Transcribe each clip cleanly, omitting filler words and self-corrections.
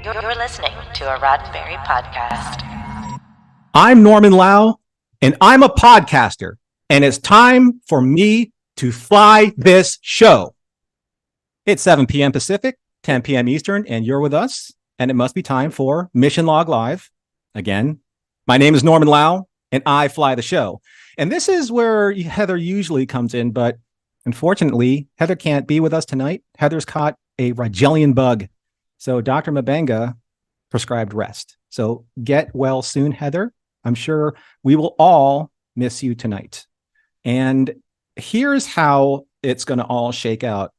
You're listening to a Roddenberry podcast. I'm Norman Lau, and I'm a podcaster, and it's time for me to fly this show. It's 7 p.m. Pacific, 10 p.m. Eastern, and you're with us, and it must be time for Mission Log Live. Again, my name is Norman Lau, and I fly the show. And this is where Heather usually comes in, but unfortunately, Heather can't be with us tonight. Heather's caught a Rigelian bug. So Dr. Mabenga prescribed rest. So get well soon, Heather. I'm sure we will all miss you tonight. And here's how it's going to all shake out.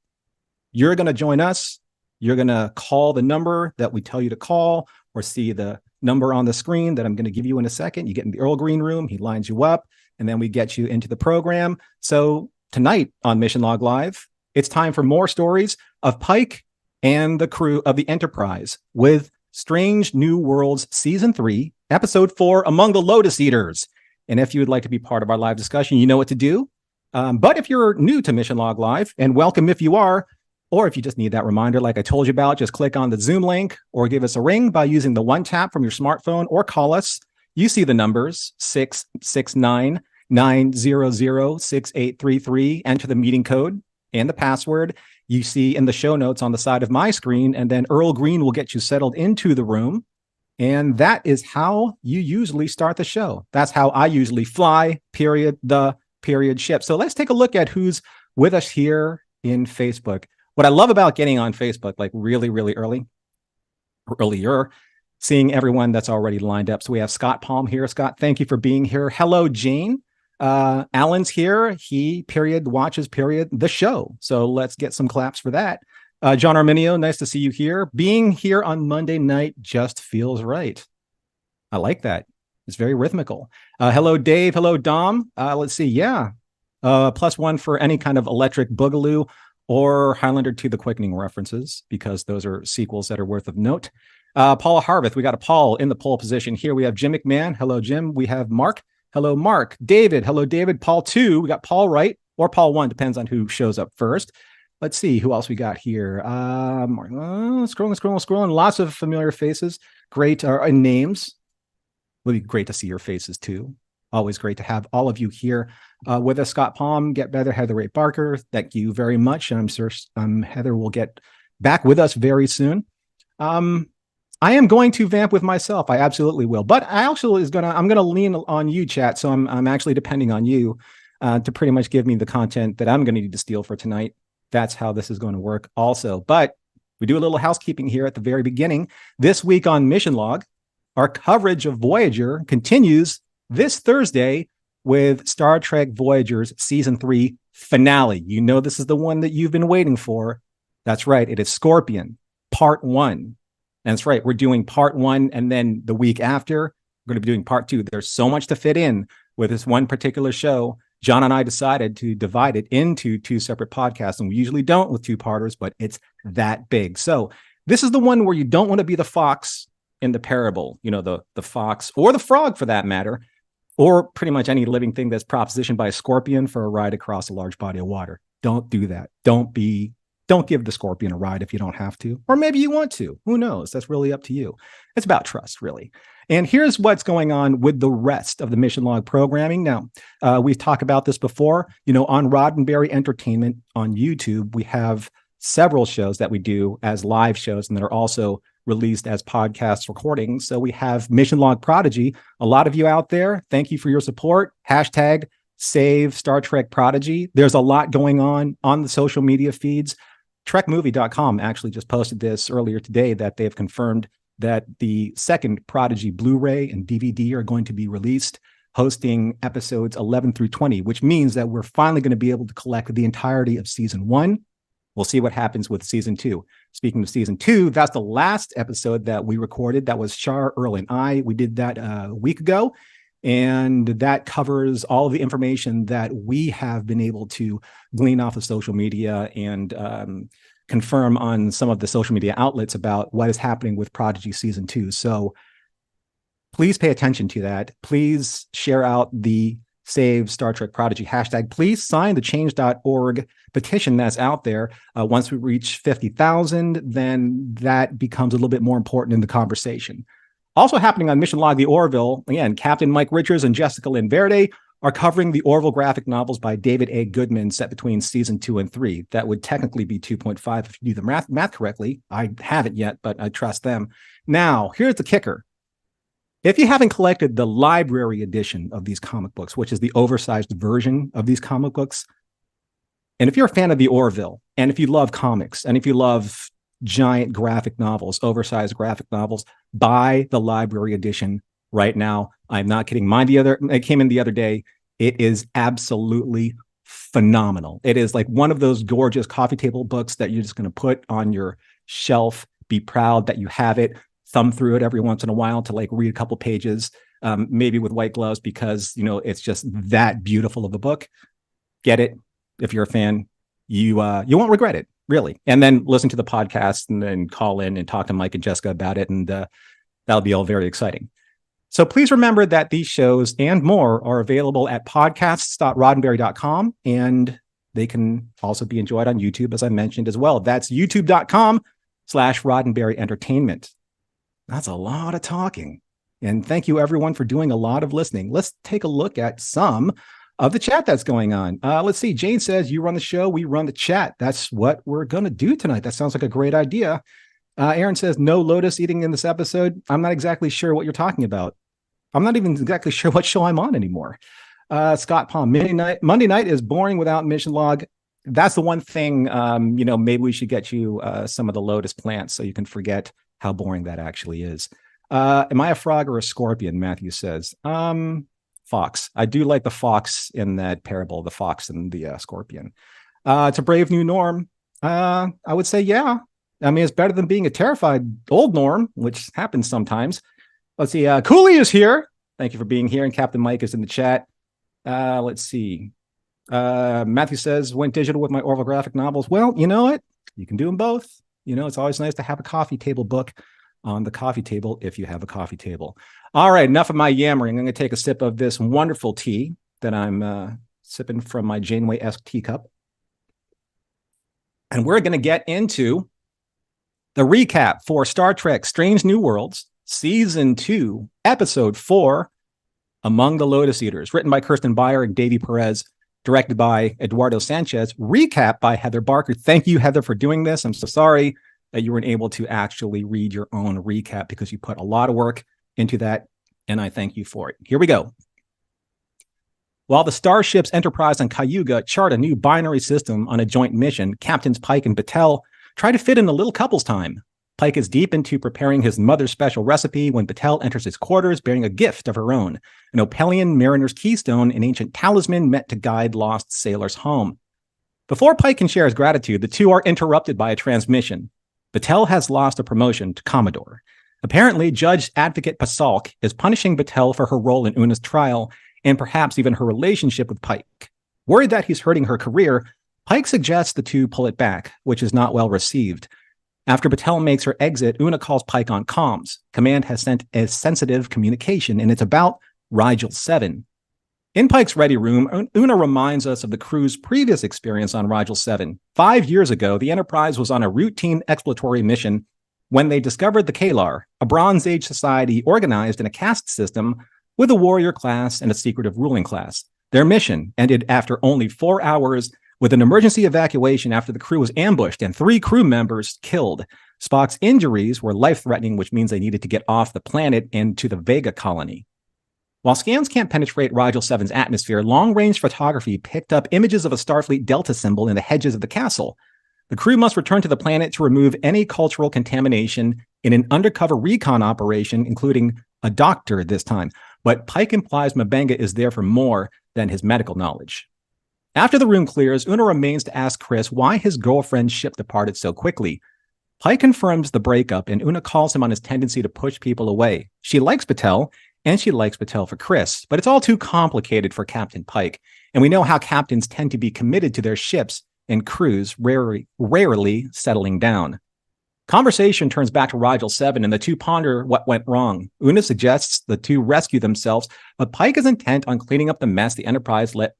You're going to join us. You're going to call the number that we tell you to call, or see the number on the screen that I'm going to give you in a second. You get in the Earl Green room. He lines you up, and then we get you into the program. So tonight on Mission Log Live, it's time for more stories of Pike and the crew of the Enterprise with Strange New Worlds Season 3, Episode 4, Among the Lotus Eaters. And if you would like to be part of our live discussion, you know what to do. But if you're new to Mission Log Live, and welcome if you are, or if you just need that reminder like I told you about, just click on the Zoom link or give us a ring by using the one tap from your smartphone, or call us. You see the numbers, 669-900-6833. Enter the meeting code and the password you see in the show notes on the side of my screen, and then Earl Green will get you settled into the room. And that is how you usually start the show. That's how I usually fly, the ship. So let's take a look at who's with us here in Facebook. What I love about getting on Facebook, like really, really early, or earlier, seeing everyone that's already lined up. So we have Scott Palm here. Scott, thank you for being here. Hello, Jane. Alan's here. He watches the show. So let's get some claps for that. John Arminio, nice to see you here. Being here on Monday night just feels right. I like that. It's very rhythmical. Hello, Dave. Hello, Dom. Let's see. Yeah. +1 for any kind of Electric Boogaloo or Highlander to the Quickening references, because those are sequels that are worth of note. Paula Harvith. We got a Paul in the pole position here. We have Jim McMahon. Hello, Jim. We have Mark. Hello, Mark. David. Hello, David. Paul 2. We got Paul Wright or Paul 1. Depends on who shows up first. Let's see who else we got here. Scrolling. Lots of familiar faces. Great names. Would be great to see your faces too. Always great to have all of you here with us. Scott Palm, Get Better, Heather Ray Barker. Thank you very much. And I'm sure Heather will get back with us very soon. I am going to vamp with myself. I absolutely will. But I'm going to lean on you, chat. So I'm actually depending on you to pretty much give me the content that I'm going to need to steal for tonight. That's how this is going to work also. But we do a little housekeeping here at the very beginning. This week on Mission Log, our coverage of Voyager continues this Thursday with Star Trek Voyager's Season 3 finale. You know this is the one that you've been waiting for. That's right. It is Scorpion, Part 1. That's right. We're doing Part 1, and then the week after, we're going to be doing Part 2. There's so much to fit in with this one particular show. John and I decided to divide it into 2 separate podcasts, and we usually don't with 2-parters, but it's that big. So this is the one where you don't want to be the fox in the parable, the fox or the frog for that matter, or pretty much any living thing that's propositioned by a scorpion for a ride across a large body of water. Don't do that. Don't give the scorpion a ride if you don't have to, or maybe you want to. Who knows? That's really up to you. It's about trust, really. And here's what's going on with the rest of the Mission Log programming. Now, we've talked about this before. On Roddenberry Entertainment on YouTube, we have several shows that we do as live shows, and that are also released as podcast recordings. So we have Mission Log Prodigy. A lot of you out there, thank you for your support. Hashtag Save Star Trek Prodigy. There's a lot going on the social media feeds. TrekMovie.com actually just posted this earlier today, that they've confirmed that the second Prodigy Blu-ray and DVD are going to be released, hosting episodes 11 through 20, which means that we're finally going to be able to collect the entirety of Season 1. We'll see what happens with Season 2. Speaking of Season 2, that's the last episode that we recorded. That was Shar, Earl, and I. We did that a week ago, and that covers all of the information that we have been able to glean off of social media and confirm on some of the social media outlets about what is happening with Prodigy Season 2. So please pay attention to that. Please share out the Save Star Trek Prodigy hashtag. Please sign the change.org petition that's out there. Once we reach 50,000, then that becomes a little bit more important in the conversation. Also happening on Mission Log the Orville, again, Captain Mike Richards and Jessica Lynn Verde are covering the Orville graphic novels by David A. Goodman set between season 2 and 3. That would technically be 2.5 if you do the math correctly. I haven't yet, but I trust them. Now, here's the kicker. If you haven't collected the library edition of these comic books, which is the oversized version of these comic books, and if you're a fan of the Orville, and if you love comics, and if you love giant graphic novels, oversized graphic novels, buy the library edition right now. I'm not kidding. It came in the other day. It is absolutely phenomenal. It is like one of those gorgeous coffee table books that you're just going to put on your shelf, be proud that you have it, thumb through it every once in a while to like read a couple pages, maybe with white gloves, because, you know, it's just that beautiful of a book. Get it. If you're a fan, you won't regret it, really. And then listen to the podcast and then call in and talk to Mike and Jessica about it. And that'll be all very exciting. So please remember that these shows and more are available at podcasts.roddenberry.com, and they can also be enjoyed on YouTube, as I mentioned as well. That's youtube.com/Roddenberry Entertainment. That's a lot of talking. And thank you, everyone, for doing a lot of listening. Let's take a look at some of the chat that's going on. Let's see. Jane says, you run the show, we run the chat. That's what we're going to do tonight. That sounds like a great idea. Aaron says, no Lotus eating in this episode. I'm not exactly sure what you're talking about. I'm not even exactly sure what show I'm on anymore. Scott Palm, Monday night is boring without mission log. That's the one thing, maybe we should get you some of the Lotus plants so you can forget how boring that actually is. Am I a frog or a scorpion? Matthew says. Fox. I do like the fox in that parable, the fox and the scorpion. It's a brave new norm. I would say, yeah. I mean, it's better than being a terrified old norm, which happens sometimes. Let's see. Cooley is here. Thank you for being here. And Captain Mike is in the chat. Let's see. Matthew says, went digital with my Orville graphic novels. Well, you know what? You can do them both. You know, it's always nice to have a coffee table book on the coffee table if you have a coffee table. All right, enough of my yammering. I'm going to take a sip of this wonderful tea that I'm sipping from my Janeway-esque teacup. And we're going to get into the recap for Star Trek Strange New Worlds, Season 2, Episode 4, Among the Lotus Eaters, written by Kirsten Beyer and Davey Perez, directed by Eduardo Sanchez, recap by Heather Barker. Thank you, Heather, for doing this. I'm so sorry that you weren't able to actually read your own recap because you put a lot of work into that, and I thank you for it. Here we go. While the starships Enterprise and Cayuga chart a new binary system on a joint mission, Captains Pike and Battelle try to fit in a little couple's time. Pike is deep into preparing his mother's special recipe when Battelle enters his quarters bearing a gift of her own, an Opelian mariner's keystone, an ancient talisman meant to guide lost sailors home. Before Pike can share his gratitude, the two are interrupted by a transmission. Battelle has lost a promotion to Commodore. Apparently, Judge Advocate Pasalk is punishing Battelle for her role in Una's trial and perhaps even her relationship with Pike. Worried that he's hurting her career, Pike suggests the two pull it back, which is not well received. After Battelle makes her exit, Una calls Pike on comms. Command has sent a sensitive communication, and it's about Rigel 7. In Pike's ready room, Una reminds us of the crew's previous experience on Rigel 7. 5 years ago, the Enterprise was on a routine exploratory mission when they discovered the Kalar, a Bronze Age society organized in a caste system with a warrior class and a secretive ruling class. Their mission ended after only 4 hours with an emergency evacuation after the crew was ambushed and 3 crew members killed. Spock's injuries were life-threatening, which means they needed to get off the planet and to the Vega colony. While scans can't penetrate Rigel 7's atmosphere, long-range photography picked up images of a Starfleet Delta symbol in the hedges of the castle. The crew must return to the planet to remove any cultural contamination in an undercover recon operation, including a doctor this time. But Pike implies M'Benga is there for more than his medical knowledge. After the room clears, Una remains to ask Chris why his girlfriend's ship departed so quickly. Pike confirms the breakup, and Una calls him on his tendency to push people away. She likes Battelle, and she likes Battelle for Chris, but it's all too complicated for Captain Pike, and we know how captains tend to be committed to their ships and crews rarely settling down. Conversation turns back to Rigel 7, and the two ponder what went wrong. Una suggests the two rescue themselves, but Pike is intent on cleaning up the mess the Enterprise left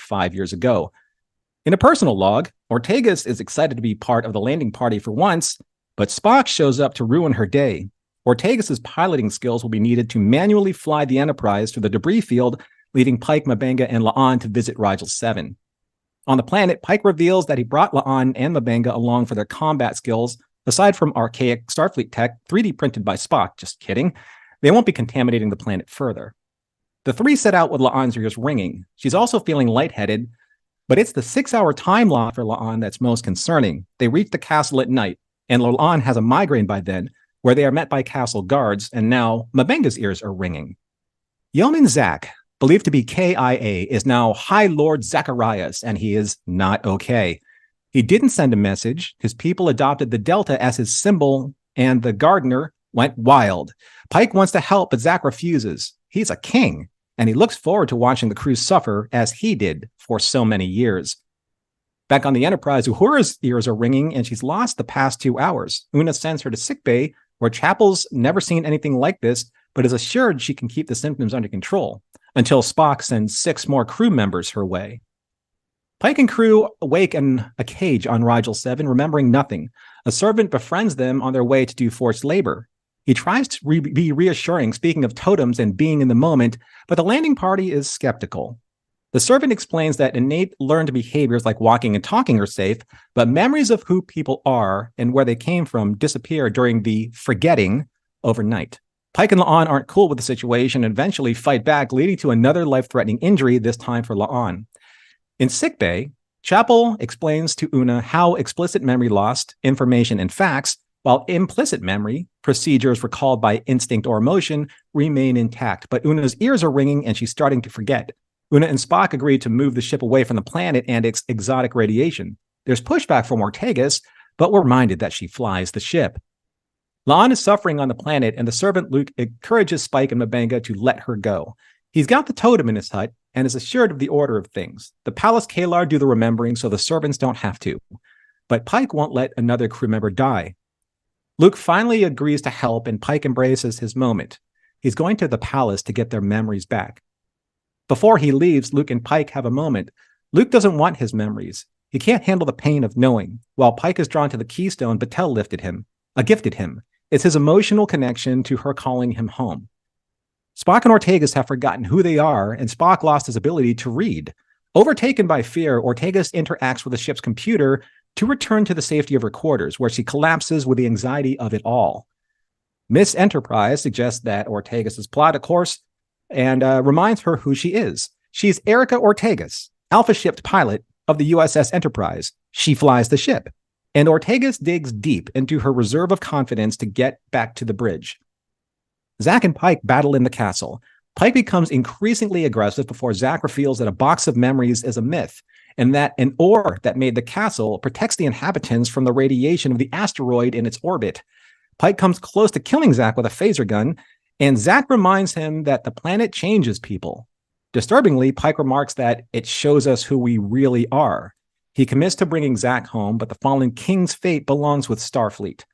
5 years ago. In a personal log, Ortegas is excited to be part of the landing party for once, but Spock shows up to ruin her day. Ortegas' piloting skills will be needed to manually fly the Enterprise through the debris field, leaving Pike, M'Benga, and La'an to visit Rigel 7. On the planet, Pike reveals that he brought La'an and M'Benga along for their combat skills. Aside from archaic Starfleet tech, 3D printed by Spock, just kidding, they won't be contaminating the planet further. The three set out with La'an's ears ringing. She's also feeling lightheaded, but it's the 6-hour time lock for La'an that's most concerning. They reach the castle at night, and La'an has a migraine by then, where they are met by castle guards, and now M'Benga's ears are ringing. Yeoman Zach, believed to be KIA, is now High Lord Zacharias, and he is not okay. He didn't send a message. His people adopted the Delta as his symbol, and the gardener went wild. Pike wants to help, but Zach refuses. He's a king, and he looks forward to watching the crew suffer as he did for so many years. Back on the Enterprise, Uhura's ears are ringing, and she's lost the past 2 hours. Una sends her to sickbay, where Chapel's never seen anything like this, but is assured she can keep the symptoms under control, until Spock sends 6 more crew members her way. Pike and crew awake in a cage on Rigel 7, remembering nothing. A servant befriends them on their way to do forced labor. He tries to be reassuring, speaking of totems and being in the moment, but the landing party is skeptical. The servant explains that innate learned behaviors like walking and talking are safe, but memories of who people are and where they came from disappear during the forgetting overnight. Pike and La'an aren't cool with the situation and eventually fight back, leading to another life-threatening injury, this time for La'an. In sickbay, Chapel explains to Una how explicit memory lost information and facts, while implicit memory, procedures recalled by instinct or emotion, remain intact. But Una's ears are ringing and she's starting to forget. Una and Spock agree to move the ship away from the planet and its exotic radiation. There's pushback from Ortegas, but we're reminded that she flies the ship. La'an is suffering on the planet, and the servant Luke encourages Spike and M'Benga to let her go. He's got the totem in his hut and is assured of the order of things. The Palace Kalar do the remembering, so the servants don't have to. But Pike won't let another crew member die. Luke finally agrees to help, and Pike embraces his moment. He's going to the palace to get their memories back. Before he leaves, Luke and Pike have a moment. Luke doesn't want his memories. He can't handle the pain of knowing. While Pike is drawn to the keystone Batel gifted him. It's his emotional connection to her calling him home. Spock and Ortegas have forgotten who they are, and Spock lost his ability to read. Overtaken by fear, Ortegas interacts with the ship's computer to return to the safety of her quarters, where she collapses with the anxiety of it all. Miss Enterprise suggests that Ortegas has plotted a course and reminds her who she is. She's Erica Ortegas, alpha-shipped pilot of the USS Enterprise. She flies the ship, and Ortegas digs deep into her reserve of confidence to get back to the bridge. Zach and Pike battle in the castle. Pike becomes increasingly aggressive before Zach reveals that a box of memories is a myth, and that an ore that made the castle protects the inhabitants from the radiation of the asteroid in its orbit. Pike comes close to killing Zach with a phaser gun, and Zach reminds him that the planet changes people. Disturbingly, Pike remarks that it shows us who we really are. He commits to bringing Zach home, but the fallen king's fate belongs with Starfleet.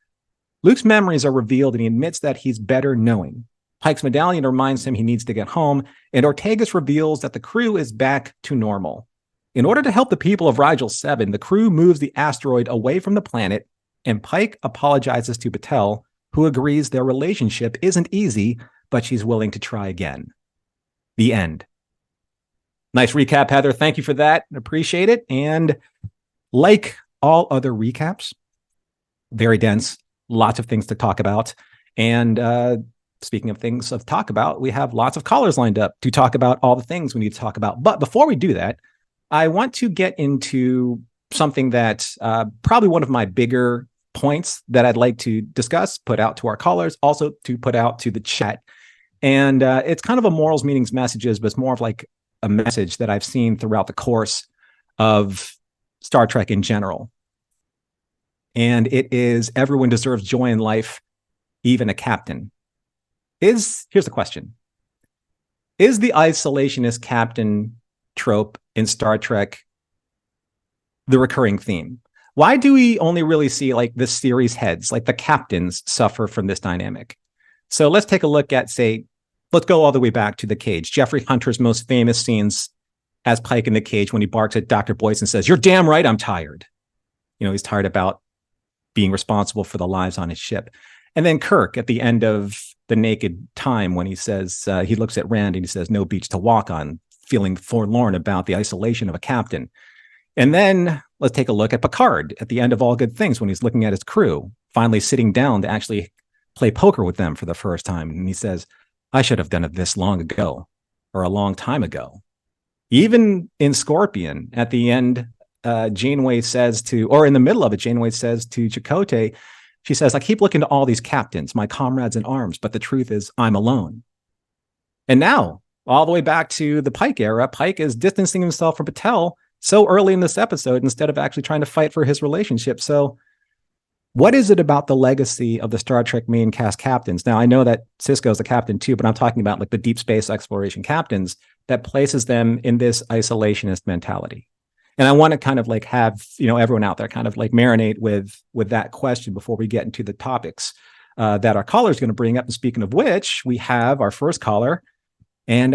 Luke's memories are revealed, and he admits that he's better knowing. Pike's medallion reminds him he needs to get home, and Ortegas reveals that the crew is back to normal. In order to help the people of Rigel 7, the crew moves the asteroid away from the planet, and Pike apologizes to Batel, who agrees their relationship isn't easy, but she's willing to try again. The end. Nice recap, Heather. Thank you for that. Appreciate it. And like all other recaps, very dense, lots of things to talk about. And speaking of things to talk about, we have lots of callers lined up to talk about all the things we need to talk about. But before we do that, I want to get into something that probably one of my bigger points that I'd like to discuss, put out to our callers, also to put out to the chat. And it's kind of a morals, meanings, messages, but it's more of like a message that I've seen throughout the course of Star Trek in general. And it is, everyone deserves joy in life, even a captain. Here's the question. Is the isolationist captain trope in Star Trek the recurring theme. Why do we only really see like the series heads, like the captains, suffer from this dynamic? So let's take a look at, say, let's go all the way back to the cage. Jeffrey Hunter's most famous scenes as Pike in the cage when he barks at Dr. Boyce and says, "You're damn right I'm tired." He's tired about being responsible for the lives on his ship. And then Kirk at the end of The Naked Time, when he says, he looks at Rand and he says, "No beach to walk on," feeling forlorn about the isolation of a captain. And then let's take a look at Picard at the end of All Good Things when he's looking at his crew, finally sitting down to actually play poker with them for the first time. And he says, "I should have done it this long ago, or a long time ago." Even in Scorpion, at the end, Janeway says to, or in the middle of it, Janeway says to Chakotay, she says, "I keep looking to all these captains, my comrades in arms, but the truth is I'm alone." And now, all the way back to the Pike era, Pike is distancing himself from Patel so early in this episode instead of actually trying to fight for his relationship. So what is it about the legacy of the Star Trek main cast captains? Now, I know that Sisko's the captain too, but I'm talking about like the deep space exploration captains that places them in this isolationist mentality. And I want to kind of like have, everyone out there kind of like marinate with that question before we get into the topics that our caller is going to bring up. And speaking of which, we have our first caller. And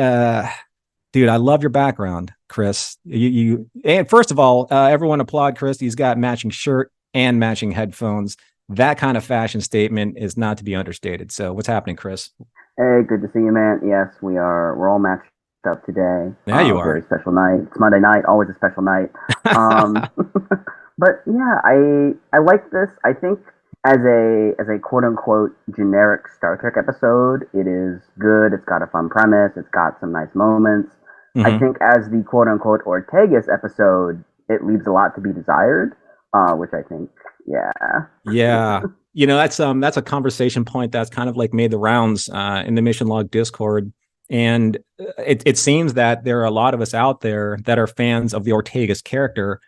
dude, I love your background, Chris. And first of all, everyone applaud Chris. He's got matching shirt and matching headphones. That kind of fashion statement is not to be understated. So what's happening, Chris? Hey, good to see you, man. Yes, we're all matched up today. Yeah, you are. Very special night. It's Monday night, always a special night. But yeah, I like this. I think as a quote unquote generic Star Trek episode, it is good. It's got a fun premise. It's got some nice moments. Mm-hmm. I think as the quote unquote Ortegas episode, it leaves a lot to be desired. Which I think, yeah. That's a conversation point that's kind of like made the rounds in the Mission Log Discord, and it seems that there are a lot of us out there that are fans of the Ortegas character,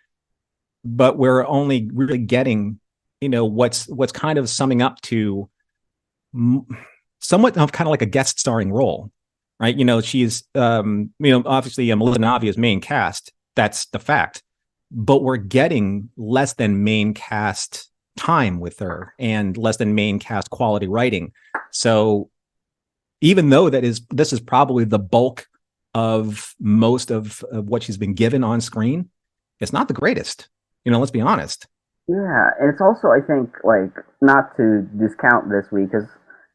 but we're only really getting, what's kind of summing up to somewhat of kind of like a guest starring role, right? She's obviously Melissa Navia's main cast. That's the fact. But we're getting less than main cast time with her and less than main cast quality writing. So even though this is probably the bulk of most of what she's been given on screen, it's not the greatest. Let's be honest. Yeah, and it's also, I think, like, not to discount this week, because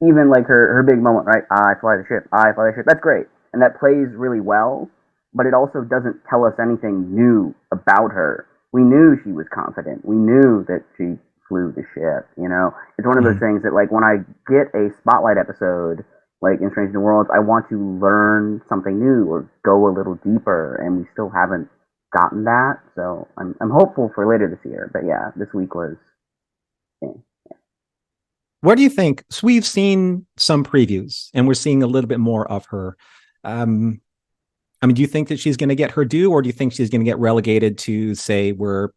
even like her big moment, right? I fly the ship. That's great, and that plays really well. But it also doesn't tell us anything new about her. We knew she was confident. We knew that she flew the ship, It's one of those things that, like, when I get a Spotlight episode, like in Strange New Worlds, I want to learn something new or go a little deeper, and we still haven't gotten that. So I'm hopeful for later this year. But yeah, this week was... Yeah. Where do you think... So we've seen some previews, and we're seeing a little bit more of her. Do you think that she's going to get her due, or do you think she's going to get relegated to, say, where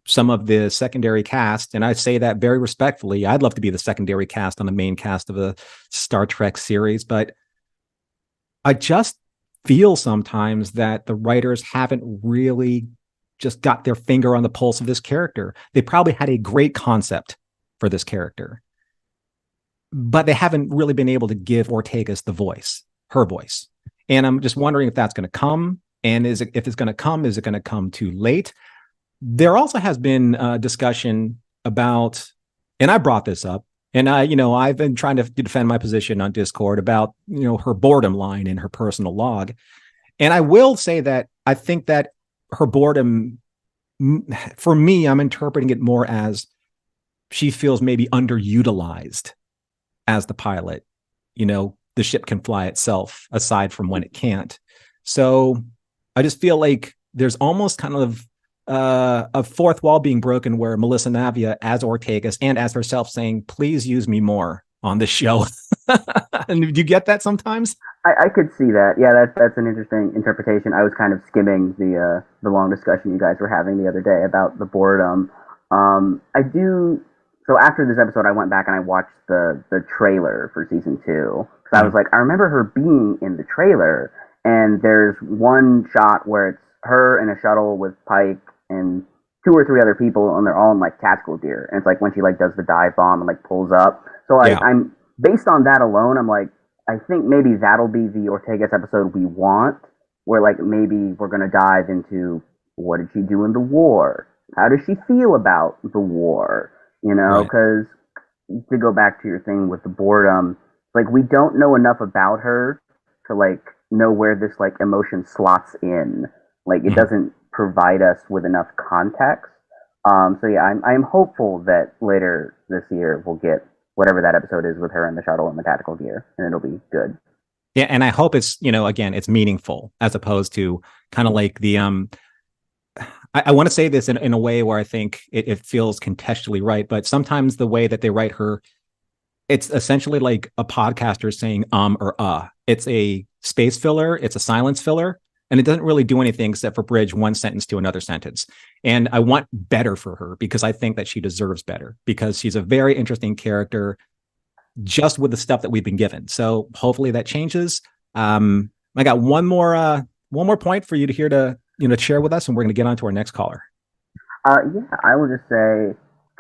some of the secondary cast, and I say that very respectfully, I'd love to be the secondary cast on the main cast of a Star Trek series, but I just feel sometimes that the writers haven't really just got their finger on the pulse of this character. They probably had a great concept for this character, but they haven't really been able to give Ortegas her voice. And I'm just wondering if that's going to come. And if it's going to come, is it going to come too late? There also has been discussion about, and I brought this up, and I've been trying to defend my position on Discord about, her boredom line in her personal log. And I will say that I think that her boredom, for me, I'm interpreting it more as she feels maybe underutilized as the pilot. The ship can fly itself aside from when it can't. So I just feel like there's almost kind of a fourth wall being broken where Melissa Navia as Ortegas and as herself saying, "Please use me more on this show." And do you get that sometimes? I could see that. Yeah, that's an interesting interpretation. I was kind of skimming the long discussion you guys were having the other day about the boredom. So after this episode, I went back and I watched the trailer for season 2. Because I was like, I remember her being in the trailer, and there's one shot where it's her in a shuttle with Pike and two or three other people, and they're all in like tactical gear. And it's like when she like does the dive bomb and like pulls up. So Yeah. I'm based on that alone. I'm like, I think maybe that'll be the Ortegas episode we want, where like maybe we're gonna dive into what did she do in the war? How does she feel about the war? You know, Right. because to go back to your thing with the boredom, like we don't know enough about her to like know where this like emotion slots in. Like it Mhm. doesn't provide us with enough context. So yeah, I'm hopeful that later this year we'll get whatever that episode is with her in the shuttle and the tactical gear, and it'll be good. Yeah, and I hope it's, again, it's meaningful as opposed to kind of like the I want to say this in a way where I think it feels contextually right, but sometimes the way that they write her, it's essentially like a podcaster saying or It's a space filler, it's a silence filler, and it doesn't really do anything except for bridge one sentence to another sentence. And I want better for her because I think that she deserves better because she's a very interesting character just with the stuff that we've been given. So hopefully that changes. I got one more point for you to hear to share with us, and we're going to get on to our next caller. Yeah, I will just say,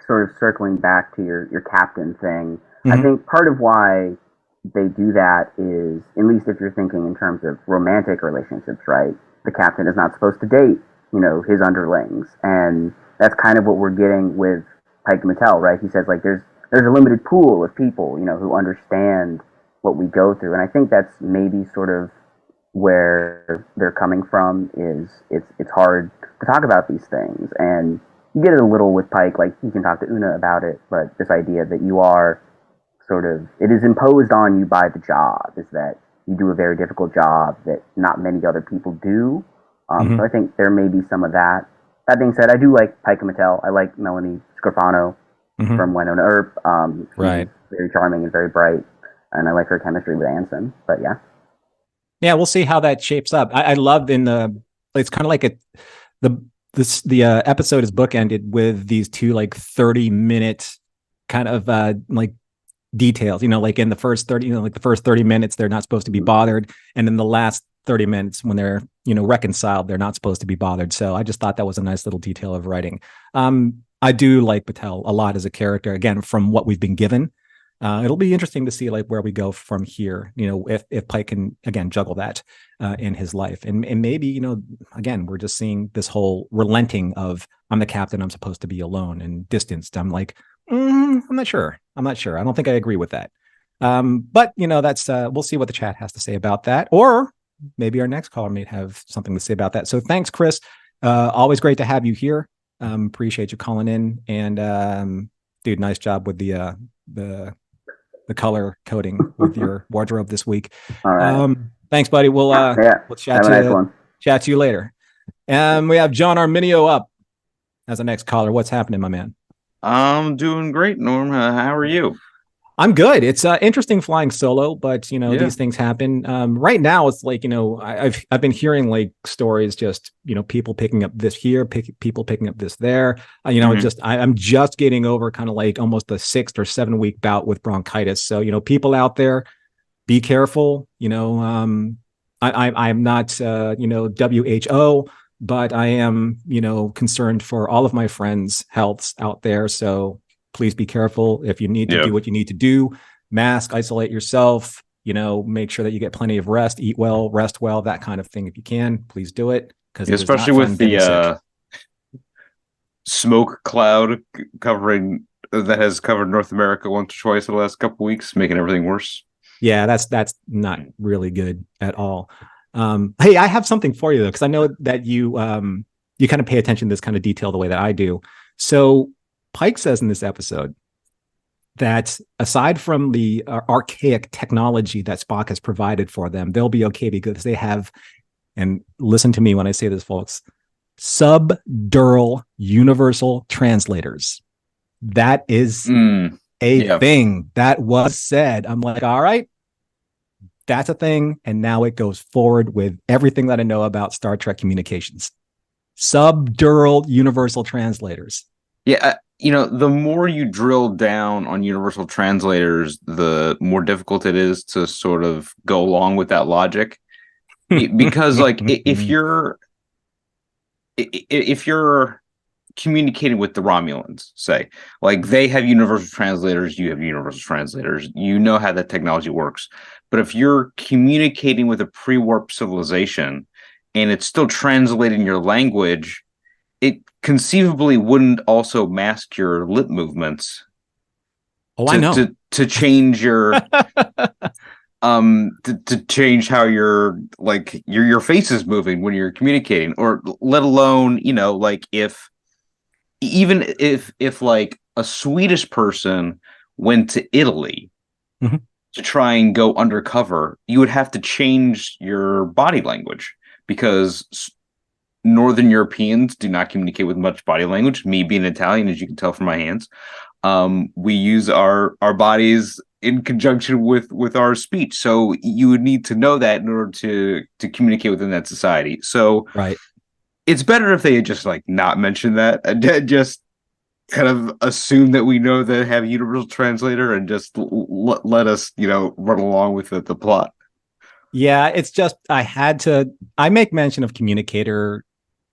sort of circling back to your captain thing. Mm-hmm. I think part of why they do that is, at least if you're thinking in terms of romantic relationships, right? The captain is not supposed to date, his underlings, and that's kind of what we're getting with Pike Mattel, right? He says like there's a limited pool of people, who understand what we go through, and I think that's maybe sort of where they're coming from. Is it's hard to talk about these things, and you get it a little with Pike, like he can talk to Una about it, but this idea that you are sort of, it is imposed on you by the job, is that you do a very difficult job that not many other people do. So I think there may be some of that. That being said, I do like Pike and Mattel. I like Melanie Scrofano from Winona Earp. Right. Very charming and very bright, and I like her chemistry with Anson. But yeah. Yeah, we'll see how that shapes up. I love it's kind of like the episode is bookended with these two like 30-minute kind of like details, like in the first 30, like the first 30 minutes, they're not supposed to be bothered. And in the last 30 minutes when they're, reconciled, they're not supposed to be bothered. So I just thought that was a nice little detail of writing. I do like Patel a lot as a character, again, from what we've been given. It'll be interesting to see like where we go from here, if Pike can, again, juggle that in his life. And maybe, again, we're just seeing this whole relenting of I'm the captain, I'm supposed to be alone and distanced. I'm like, I'm not sure. I don't think I agree with that. But that's we'll see what the chat has to say about that, or maybe our next caller may have something to say about that. So thanks, Chris. Always great to have you here. Appreciate you calling in, and dude, nice job with the color coding with your wardrobe this week. All right. Thanks, buddy. We'll chat to you later. And we have John Arminio up as the next caller. What's happening, my man? I'm doing great, Norm. How are you? I'm good. It's interesting flying solo, but these things happen. Right now, it's like I've been hearing like stories, just people picking up this here, people picking up this there. I'm just getting over kind of like almost a 6 or 7 week bout with bronchitis. So people out there, be careful. I'm not WHO, but I am concerned for all of my friends' healths out there. So please be careful. If you need to do what you need to do, mask, isolate yourself, make sure that you get plenty of rest, eat well, rest well, that kind of thing. If you can, please do it. Because especially with the smoke cloud that has covered North America once or twice in the last couple of weeks, making everything worse. Yeah, that's not really good at all. Hey, I have something for you though, because I know that you kind of pay attention to this kind of detail the way that I do. So Pike says in this episode that aside from the archaic technology that Spock has provided for them, they'll be okay because they have, and listen to me when I say this, folks, subdural universal translators. That is a thing that was said. I'm like, all right, that's a thing. And now it goes forward with everything that I know about Star Trek communications. Subdural universal translators. Yeah. The more you drill down on universal translators, the more difficult it is to sort of go along with that logic. Because like if you're communicating with the Romulans, say, like they have universal translators, you have universal translators, you know how that technology works. But if you're communicating with a pre-warp civilization and it's still translating your language, it conceivably wouldn't also mask your lip movements. Oh, I know. To change your to change how your face is moving when you're communicating, or let alone, like if like a Swedish person went to Italy Mhm. to try and go undercover, you would have to change your body language because Northern Europeans do not communicate with much body language. Me being Italian, as you can tell from my hands, we use our bodies in conjunction with our speech. So you would need to know that in order to communicate within that society. So Right. it's better if they had just like not mentioned that and just kind of assume that we know that have universal translator and just let us, run along with the plot. Yeah, it's just I make mention of communicator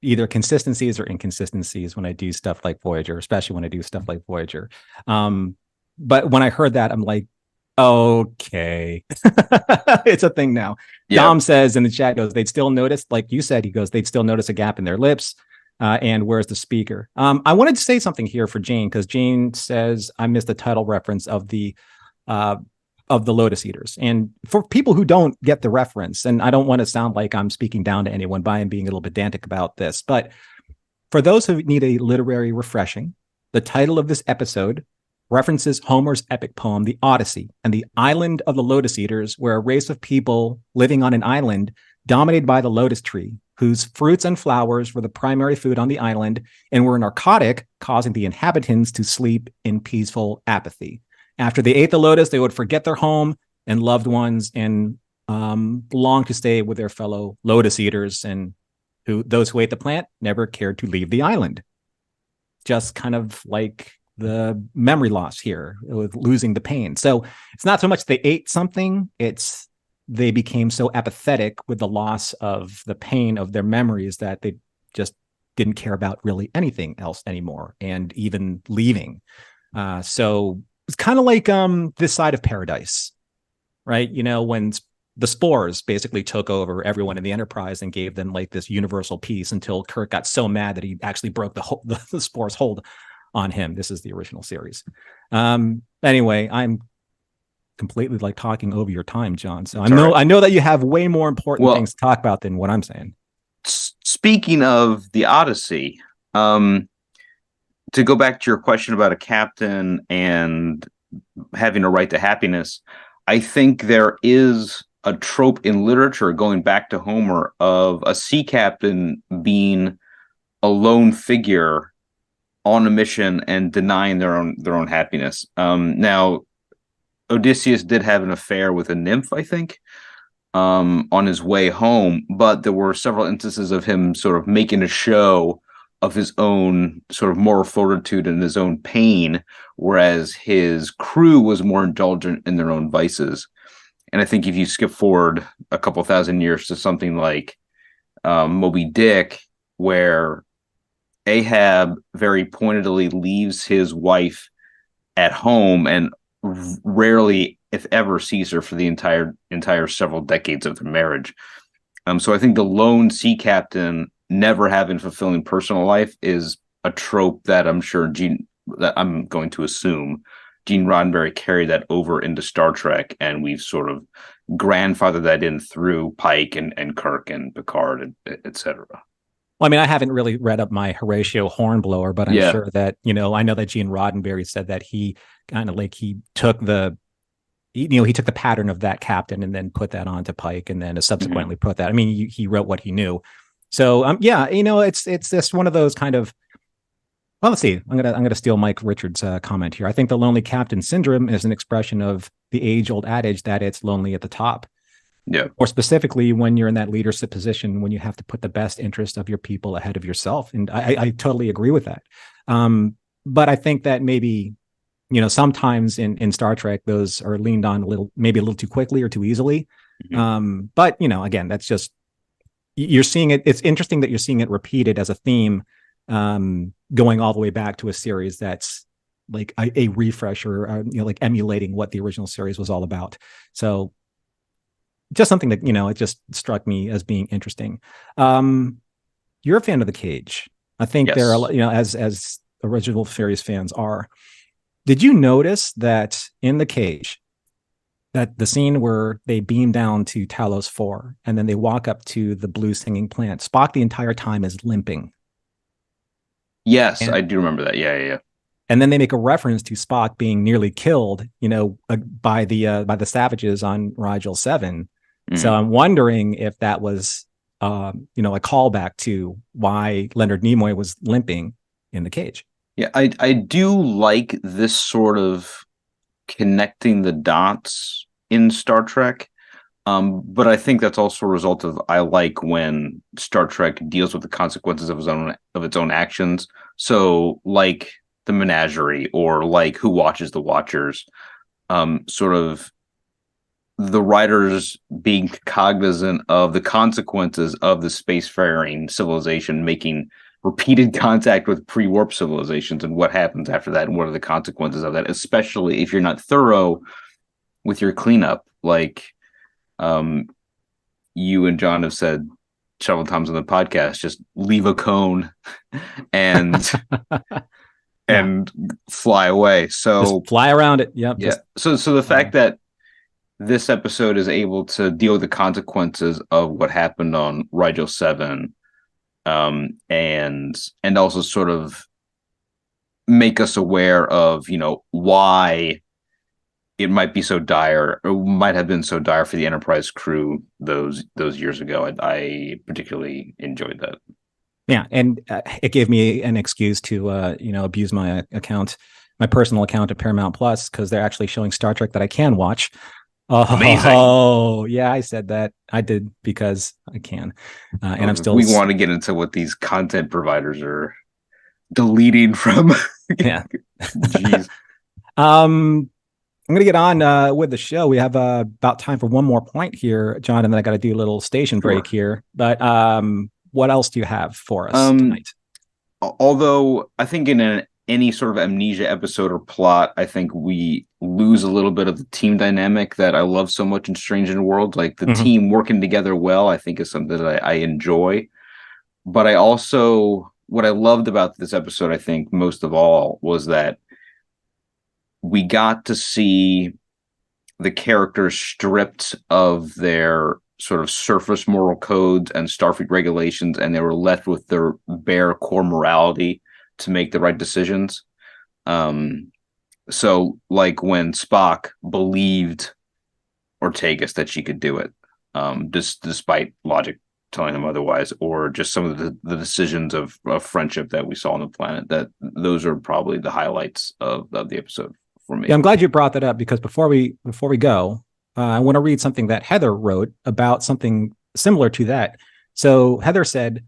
either consistencies or inconsistencies when I do stuff like Voyager, especially when I do stuff like Voyager. But when I heard that, I'm like, okay, it's a thing now. Yeah. Dom says in the chat, goes, they'd still notice, like you said, he goes, they'd still notice a gap in their lips. And where's the speaker? I wanted to say something here for Jane, because Jane says I missed the title reference of the Lotus Eaters. And for people who don't get the reference, and I don't want to sound like I'm speaking down to anyone by being a little pedantic about this, but for those who need a literary refreshing, the title of this episode references Homer's epic poem, The Odyssey, and the island of the Lotus Eaters, where a race of people living on an island dominated by the lotus tree, whose fruits and flowers were the primary food on the island and were a narcotic, causing the inhabitants to sleep in peaceful apathy. After they ate the lotus, they would forget their home and loved ones and long to stay with their fellow lotus eaters, and those who ate the plant never cared to leave the island. Just kind of like the memory loss here with losing the pain. So it's not so much they ate something, it's they became so apathetic with the loss of the pain of their memories that they just didn't care about really anything else anymore, and even leaving. So it's kind of like this side of paradise, right? When the spores basically took over everyone in the Enterprise and gave them like this universal peace until Kirk got so mad that he actually broke the spores' hold on him. This is the original series. Anyway, I'm completely like talking over your time, John. So I know that you have way more important things to talk about than what I'm saying. Speaking of the Odyssey, to go back to your question about a captain and having a right to happiness, I think there is a trope in literature going back to Homer of a sea captain being a lone figure on a mission and denying their own happiness. Now, Odysseus did have an affair with a nymph, I think, on his way home, but there were several instances of him sort of making a show of his own sort of moral fortitude and his own pain, whereas his crew was more indulgent in their own vices. And I think if you skip forward a couple thousand years to something like Moby Dick, where Ahab very pointedly leaves his wife at home and rarely, if ever, sees her for the entire several decades of their marriage. So I think the lone sea captain never having fulfilling personal life is a trope that I'm going to assume Gene Roddenberry carried that over into Star Trek, and we've sort of grandfathered that in through Pike and Kirk and Picard, and et cetera. Well, I mean, I haven't really read up my Horatio Hornblower, but I'm sure that, I know that Gene Roddenberry said that he kind of like he took the pattern of that captain and then put that onto Pike, and then subsequently put that. I mean, he wrote what he knew. So it's just one of those kind of. Well, let's see. I'm gonna steal Mike Richards' comment here. I think the lonely captain syndrome is an expression of the age-old adage that it's lonely at the top. Yeah. Or specifically when you're in that leadership position, when you have to put the best interest of your people ahead of yourself. And I totally agree with that. But I think that maybe, sometimes in Star Trek, those are leaned on maybe a little too quickly or too easily. Mm-hmm. But, again, that's just, you're seeing it. It's interesting that you're seeing it repeated as a theme going all the way back to a series that's like a refresh or like emulating what the original series was all about. So just something that, it just struck me as being interesting. You're a fan of The Cage. I think Yes. there are, as original series fans are. Did you notice that in The Cage, that the scene where they beam down to Talos 4 and then they walk up to the blue singing plant, Spock the entire time is limping. Yes, I do remember that. Yeah. And then they make a reference to Spock being nearly killed, by the savages on Rigel 7. Mm-hmm. So I'm wondering if that was, a callback to why Leonard Nimoy was limping in The Cage. Yeah, I do like this sort of connecting the dots in Star Trek. But I think that's also a result of I like when Star Trek deals with the consequences of its own actions. So like the Menagerie or like Who Watches the Watchers, sort of the writers being cognizant of the consequences of the spacefaring civilization making repeated contact with pre-warp civilizations and what happens after that and what are the consequences of that, especially if you're not thorough with your cleanup. Like you and John have said several times on the podcast, just leave a cone and and fly away. So just fly around it. Yep. Yeah. So the fact that this episode is able to deal with the consequences of what happened on Rigel 7, and also sort of make us aware of, why it might be so dire or might have been so dire for the Enterprise crew those years ago. I particularly enjoyed that. Yeah. And it gave me an excuse to, abuse my personal account at Paramount Plus, because they're actually showing Star Trek that I can watch. Amazing. Oh, yeah, I said that. I did because I can. And I'm still... We want to get into what these content providers are deleting from... Yeah. Jeez. I'm going to get on with the show. We have about time for one more point here, John, and then I got to do a little station break here. But what else do you have for us tonight? Although I think in any sort of amnesia episode or plot, I think we lose a little bit of the team dynamic that I love so much in Strange New Worlds. Like the team working together well, I think is something that I enjoy. But I also, what I loved about this episode, I think most of all, was that we got to see the characters stripped of their sort of surface moral codes and Starfleet regulations, and they were left with their bare core morality to make the right decisions. So like when Spock believed Ortegas that she could do it, despite logic telling him otherwise, or just some of the decisions of friendship that we saw on the planet, that those are probably the highlights of the episode for me. Yeah, I'm glad you brought that up, because before we go, I want to read something that Heather wrote about something similar to that. So Heather said,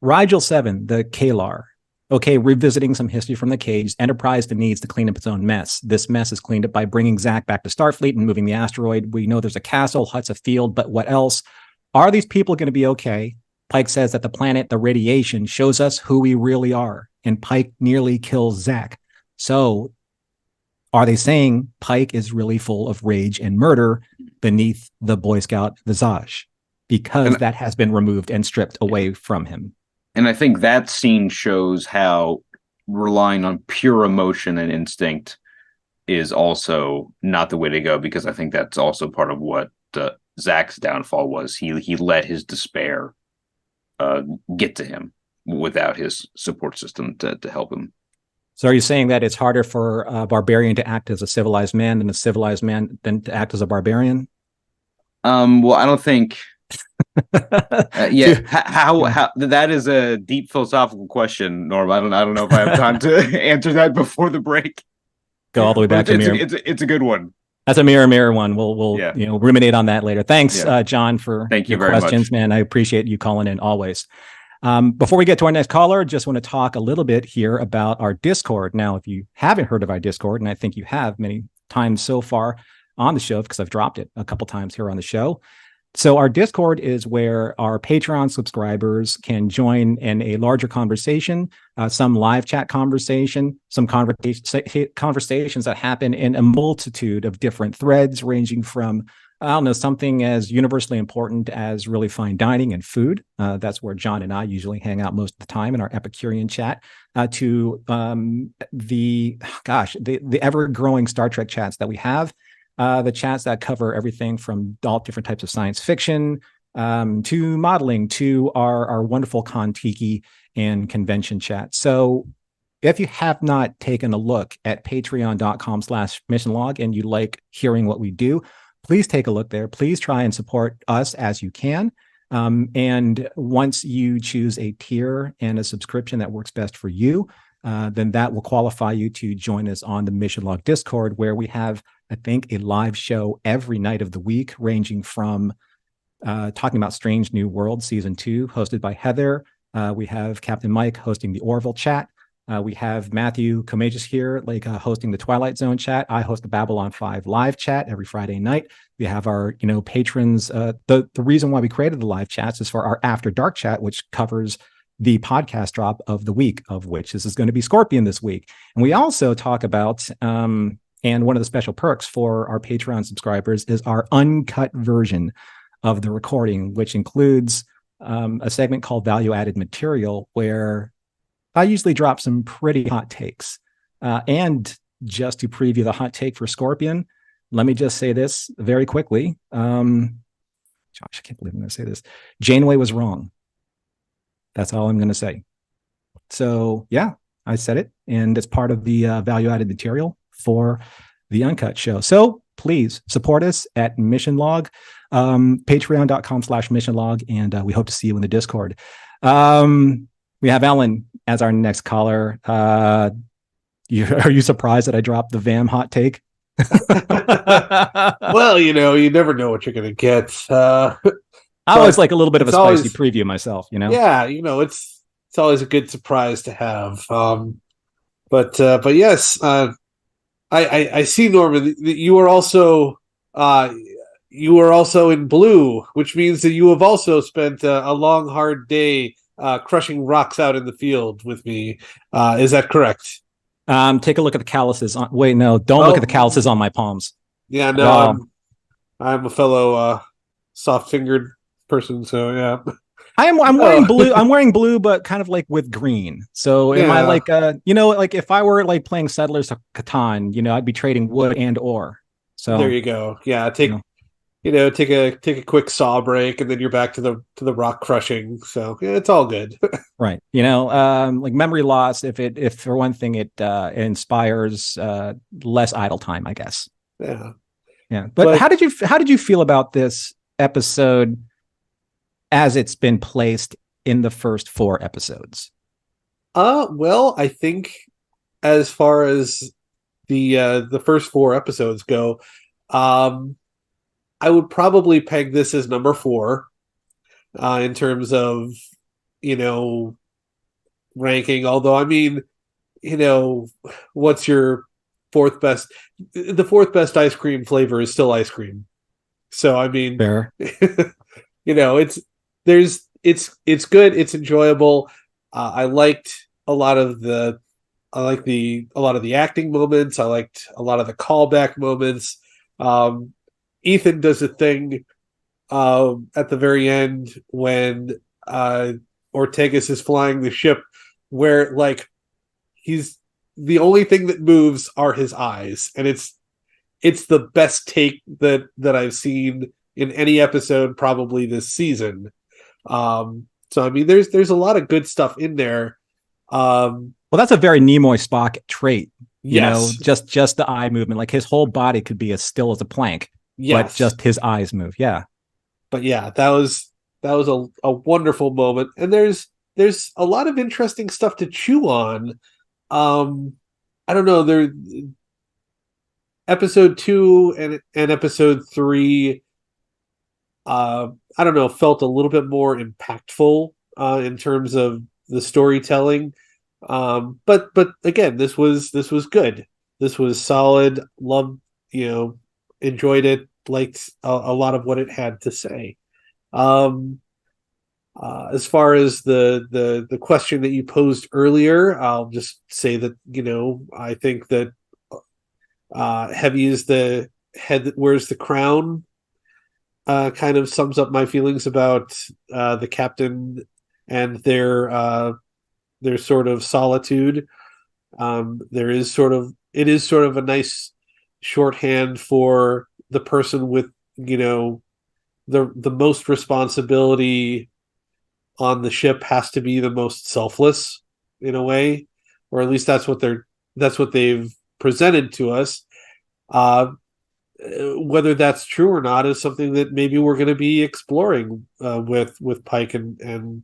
Rigel 7, the Kalar. Okay, revisiting some history from The Cage, Enterprise needs to clean up its own mess. This mess is cleaned up by bringing Zach back to Starfleet and moving the asteroid. We know there's a castle, Hutt's a field, but what else? Are these people going to be okay? Pike says that the planet, the radiation, shows us who we really are, and Pike nearly kills Zach. So are they saying Pike is really full of rage and murder beneath the Boy Scout visage? Because that has been removed and stripped away from him. And I think that scene shows how relying on pure emotion and instinct is also not the way to go, because I think that's also part of what Zach's downfall was. He let his despair get to him without his support system to help him. So are you saying that it's harder for a barbarian to act as a civilized man than a civilized man than to act as a barbarian? Well, I don't think... how that is a deep philosophical question, Norm. I don't know if I have time to answer that before the break. Go all the way back to Mirror. It's a good one. That's a mirror one. We'll ruminate on that later. Thanks, John, for your questions, man. I appreciate you calling in always. Before we get to our next caller, just want to talk a little bit here about our Discord. Now, if you haven't heard of our Discord, and I think you have many times so far on the show, because I've dropped it a couple times here on the show, So our Discord is where our Patreon subscribers can join in a larger conversation, some live chat conversation, some conversations that happen in a multitude of different threads, ranging from, I don't know, something as universally important as really fine dining and food. That's where John and I usually hang out most of the time in our Epicurean chat, to the ever-growing Star Trek chats that we have. The chats that cover everything from all different types of science fiction, to modeling, to our wonderful Kon-Tiki and convention chat. So if you have not taken a look at patreon.com/missionlog and you like hearing what we do, please take a look there. Please try and support us as you can. And once you choose a tier and a subscription that works best for you, then that will qualify you to join us on the Mission Log Discord, where we have, I think, a live show every night of the week, ranging from talking about Strange New World Season 2, hosted by Heather. We have Captain Mike hosting the Orville chat. We have Matthew Comagis here, hosting the Twilight Zone chat. I host the Babylon 5 live chat every Friday night. We have our, patrons. The reason why we created the live chats is for our After Dark chat, which covers the podcast drop of the week, of which this is going to be Scorpion this week. And we also talk about, and one of the special perks for our Patreon subscribers is our uncut version of the recording, which includes a segment called Value Added Material, where I usually drop some pretty hot takes. And just to preview the hot take for Scorpion, let me just say this very quickly. Josh, I can't believe I'm going to say this. Janeway was wrong. That's all I'm going to say. So, yeah, I said it. And it's part of the value-added material for the Uncut show. So please support us at Mission Log, patreon.com/Mission Log. And we hope to see you in the Discord. We have Ellen as our next caller. Are you surprised that I dropped the VAM hot take? Well, you never know what you're going to get. I always like a little bit of a spicy preview myself, Yeah, it's always a good surprise to have. But yes, I see, Norman, that you are also in blue, which means that you have also spent a long, hard day crushing rocks out in the field with me. Is that correct? Take a look at the calluses. Wait, no, don't look at the calluses on my palms. Yeah, no, I'm a fellow soft-fingered person, so yeah. I'm wearing blue. I'm wearing blue, but kind of like with green. So am I like if I were like playing Settlers of Catan, I'd be trading wood and ore. So there you go. Yeah, take a quick saw break, and then you're back to the rock crushing. So yeah, it's all good. Right. Like memory loss. If for one thing it inspires less idle time, I guess. Yeah. Yeah. But how did you feel about this episode as it's been placed in the first 4 episodes? Well, I think as far as the first 4 episodes go, I would probably peg this as number 4 in terms of, ranking. Although, I mean, what's your 4th best? The 4th best ice cream flavor is still ice cream. So, I mean, fair. It's good. It's enjoyable. I liked a lot of the acting moments. I liked a lot of the callback moments. Ethan does a thing at the very end when Ortegas is flying the ship, where he's the only thing that moves are his eyes, and it's the best take that I've seen in any episode probably this season. So I mean, there's a lot of good stuff in there. Well, that's a very Nimoy Spock trait. Yes. Just the eye movement. Like his whole body could be as still as a plank. Yes. But just his eyes move. Yeah. But yeah, that was a wonderful moment. And there's a lot of interesting stuff to chew on. I don't know, episode 2 and episode 3 I don't know, felt a little bit more impactful in terms of the storytelling. But again, this was good. This was solid. Loved, enjoyed it. Liked a lot of what it had to say. As far as the question that you posed earlier, I'll just say that, I think that heavy is the head that wears the crown. Kind of sums up my feelings about the captain and their sort of solitude. It is sort of a nice shorthand for the person with, the most responsibility on the ship has to be the most selfless in a way, or at least that's what they've presented to us. Whether that's true or not is something that maybe we're going to be exploring with Pike and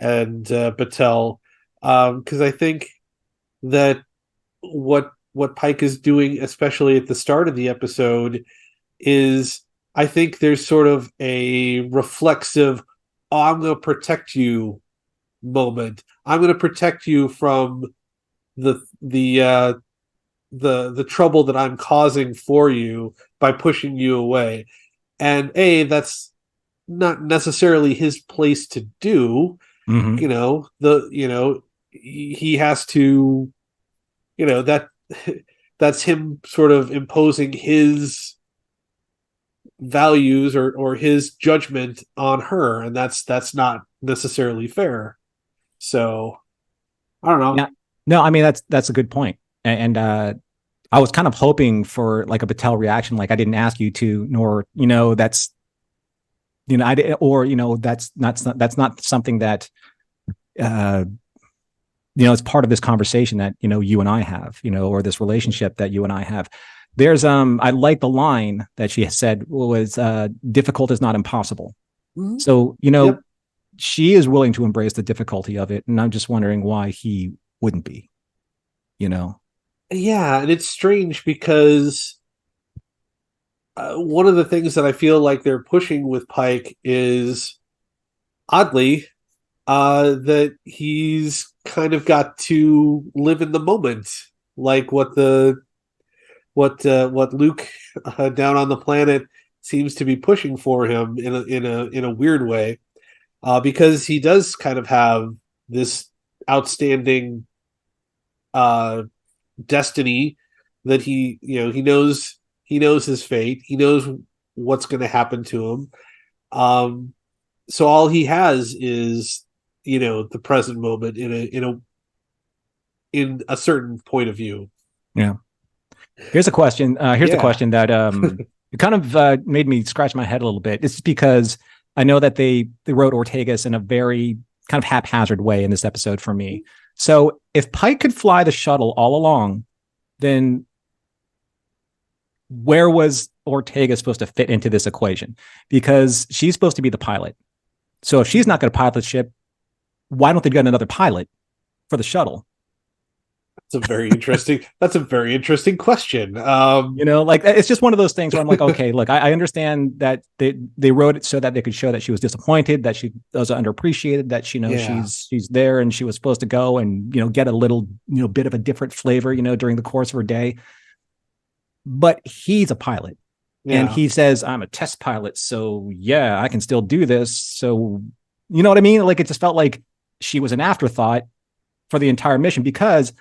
Battelle, because I think that what Pike is doing, especially at the start of the episode, is I think there's sort of a reflexive, oh, I'm going to protect you moment. I'm going to protect you from the trouble that I'm causing for you by pushing you away. And that's not necessarily his place to do. Mm-hmm. He has to, that's him sort of imposing his values or his judgment on her, and that's not necessarily fair. So I don't know. Yeah. No, I mean that's a good point. And I was kind of hoping for like a Battelle reaction, like I didn't ask you to, nor that's I did, or that's not something that it's part of this conversation that you and I have, or this relationship that you and I have. There's I like the line that she said was difficult is not impossible. Mm-hmm. So Yep. she is willing to embrace the difficulty of it, and I'm just wondering why he wouldn't be. Yeah, and it's strange because one of the things that I feel like they're pushing with Pike is, oddly, that he's kind of got to live in the moment, like what Luke down on the planet seems to be pushing for him in a weird way, because he does kind of have this outstanding destiny that he knows his fate. He knows what's going to happen to him. So all he has is the present moment in a certain point of view. Yeah. Here's a question. Here's the question that it kind of made me scratch my head a little bit. It's because I know that they wrote Ortegas in a very kind of haphazard way in this episode for me. So if Pike could fly the shuttle all along, then where was Ortega supposed to fit into this equation? Because she's supposed to be the pilot. So if she's not going to pilot the ship, why don't they get another pilot for the shuttle? That's a very interesting question. It's just one of those things where I'm like, okay, look, I understand that they wrote it so that they could show that she was disappointed, that she was underappreciated, that she's there and she was supposed to go and get a little bit of a different flavor during the course of her day. But he's a pilot, and he says, I'm a test pilot, so yeah, I can still do this. So you know what I mean? Like, it just felt like she was an afterthought for the entire mission. Because,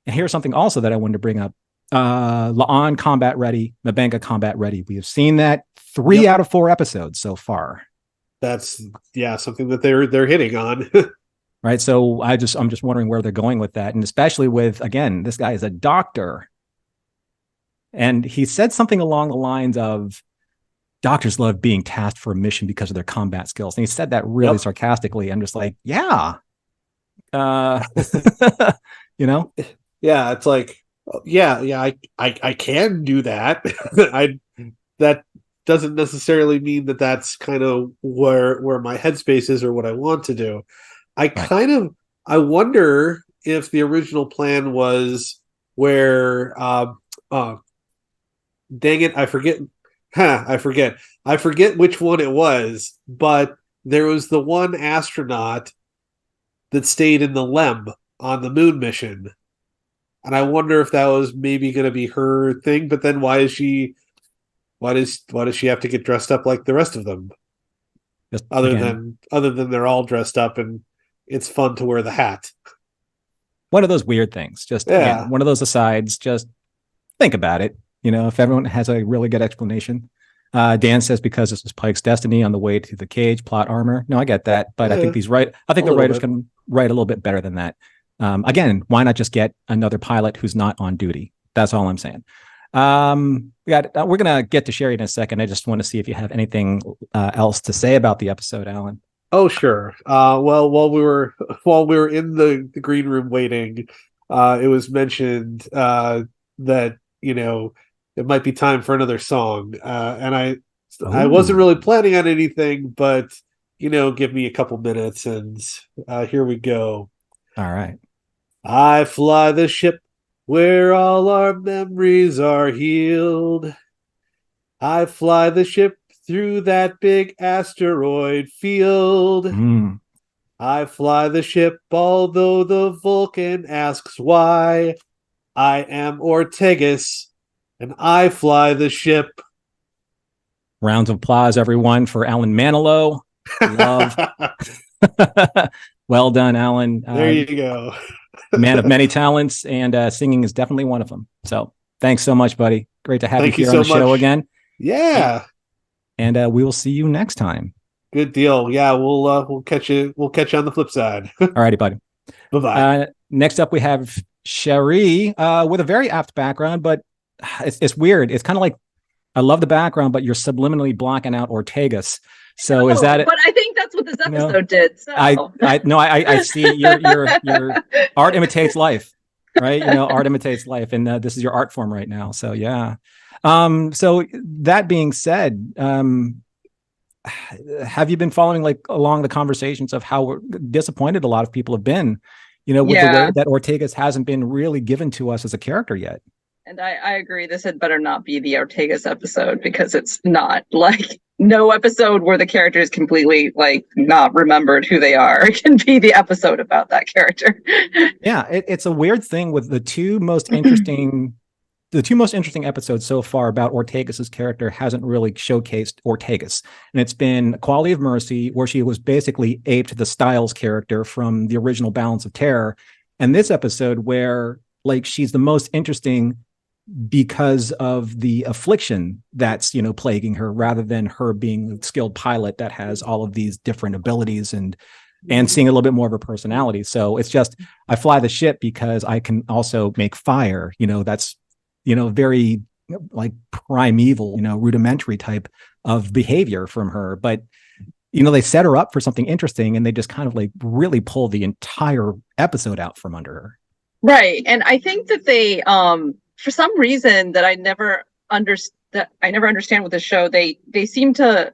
and here's something also that I wanted to bring up: La'an combat ready, M'Benga combat ready. We have seen that 3 out of 4 episodes so far. That's something that they're hitting on. Right. So I'm just wondering where they're going with that, and especially with, again, this guy is a doctor. And he said something along the lines of, doctors love being tasked for a mission because of their combat skills. And he said that really sarcastically. I'm just like, yeah. Yeah, it's like, I can do that. That doesn't necessarily mean that that's kind of where my headspace is or what I want to do. I wonder if the original plan was where, dang it, I forget which one it was, but there was the one astronaut that stayed in the LEM on the moon mission. And I wonder if that was maybe going to be her thing, but then why does she have to get dressed up like the rest of them? Just Other again, than they're all dressed up and it's fun to wear the hat. one of those weird things. Just Yeah. again, one of those asides. Just think about it. If everyone has a really good explanation. Dan says because this was Pike's destiny on the way to the cage, plot armor. No, I get that, but I think I think the writers can write a little bit better than that. Again, why not just get another pilot who's not on duty? That's all I'm saying. We're gonna get to Sherry in a second. I just want to see if you have anything else to say about the episode, Alan. Oh, sure. Well, while we were in the green room waiting, it was mentioned that it might be time for another song, and I wasn't really planning on anything, but give me a couple minutes, and here we go. All right. I fly the ship where all our memories are healed. I fly the ship through that big asteroid field. I fly the ship, although the Vulcan asks why. I am Ortegas, and I fly the ship. Rounds of applause, everyone, for Alan Manilow. Love. Well done, Alan. There you go. Man of many talents, and singing is definitely one of them. So thanks so much, buddy. Great to have you here on the show again. Yeah. And we will see you next time. Good deal. Yeah, we'll catch you. We'll catch you on the flip side. All righty, buddy. Bye-bye. Next up, we have Sherry with a very apt background, but it's weird. It's kind of like, I love the background, but you're subliminally blocking out Ortegas. So is that it? But I think that's what this episode did. So. I see your art imitates life, right? Art imitates life, and this is your art form right now. So yeah. So that being said, have you been following along the conversations of how disappointed a lot of people have been, with the way that Ortegas hasn't been really given to us as a character yet? And I agree. This had better not be the Ortegas episode, because it's not no episode where the character is completely not remembered who they are. It can be the episode about that character. Yeah, it's a weird thing with the two most interesting episodes so far about Ortegas's character hasn't really showcased Ortegas. And it's been Quality of Mercy, where she was basically aped the Styles character from the original Balance of Terror. And this episode where she's the most interesting because of the affliction that's plaguing her, rather than her being a skilled pilot that has all of these different abilities and seeing a little bit more of her personality. So it's just, I fly the ship because I can also make fire. That's very primeval, rudimentary type of behavior from her. But they set her up for something interesting, and they just kind of really pull the entire episode out from under her. Right. And I think that they for some reason that I never understand with the show, they seem to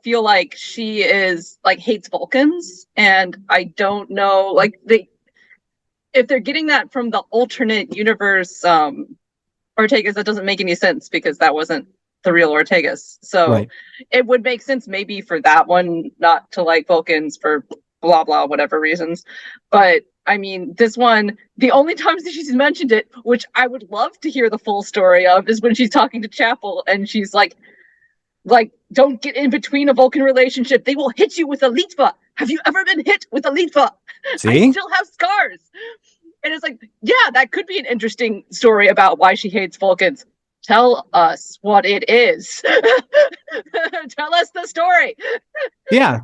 feel like she is hates Vulcans, and I don't know if they're getting that from the alternate universe Ortegas. That doesn't make any sense, because that wasn't the real Ortegas. So right. It would make sense maybe for that one not to like Vulcans for blah blah whatever reasons, but I mean, this one, the only times that she's mentioned it, which I would love to hear the full story of, is when she's talking to Chapel, and she's like, don't get in between a Vulcan relationship. They will hit you with a Litva. Have you ever been hit with a Litva? See? I still have scars. And it's yeah, that could be an interesting story about why she hates Vulcans. Tell us what it is. Tell us the story. Yeah.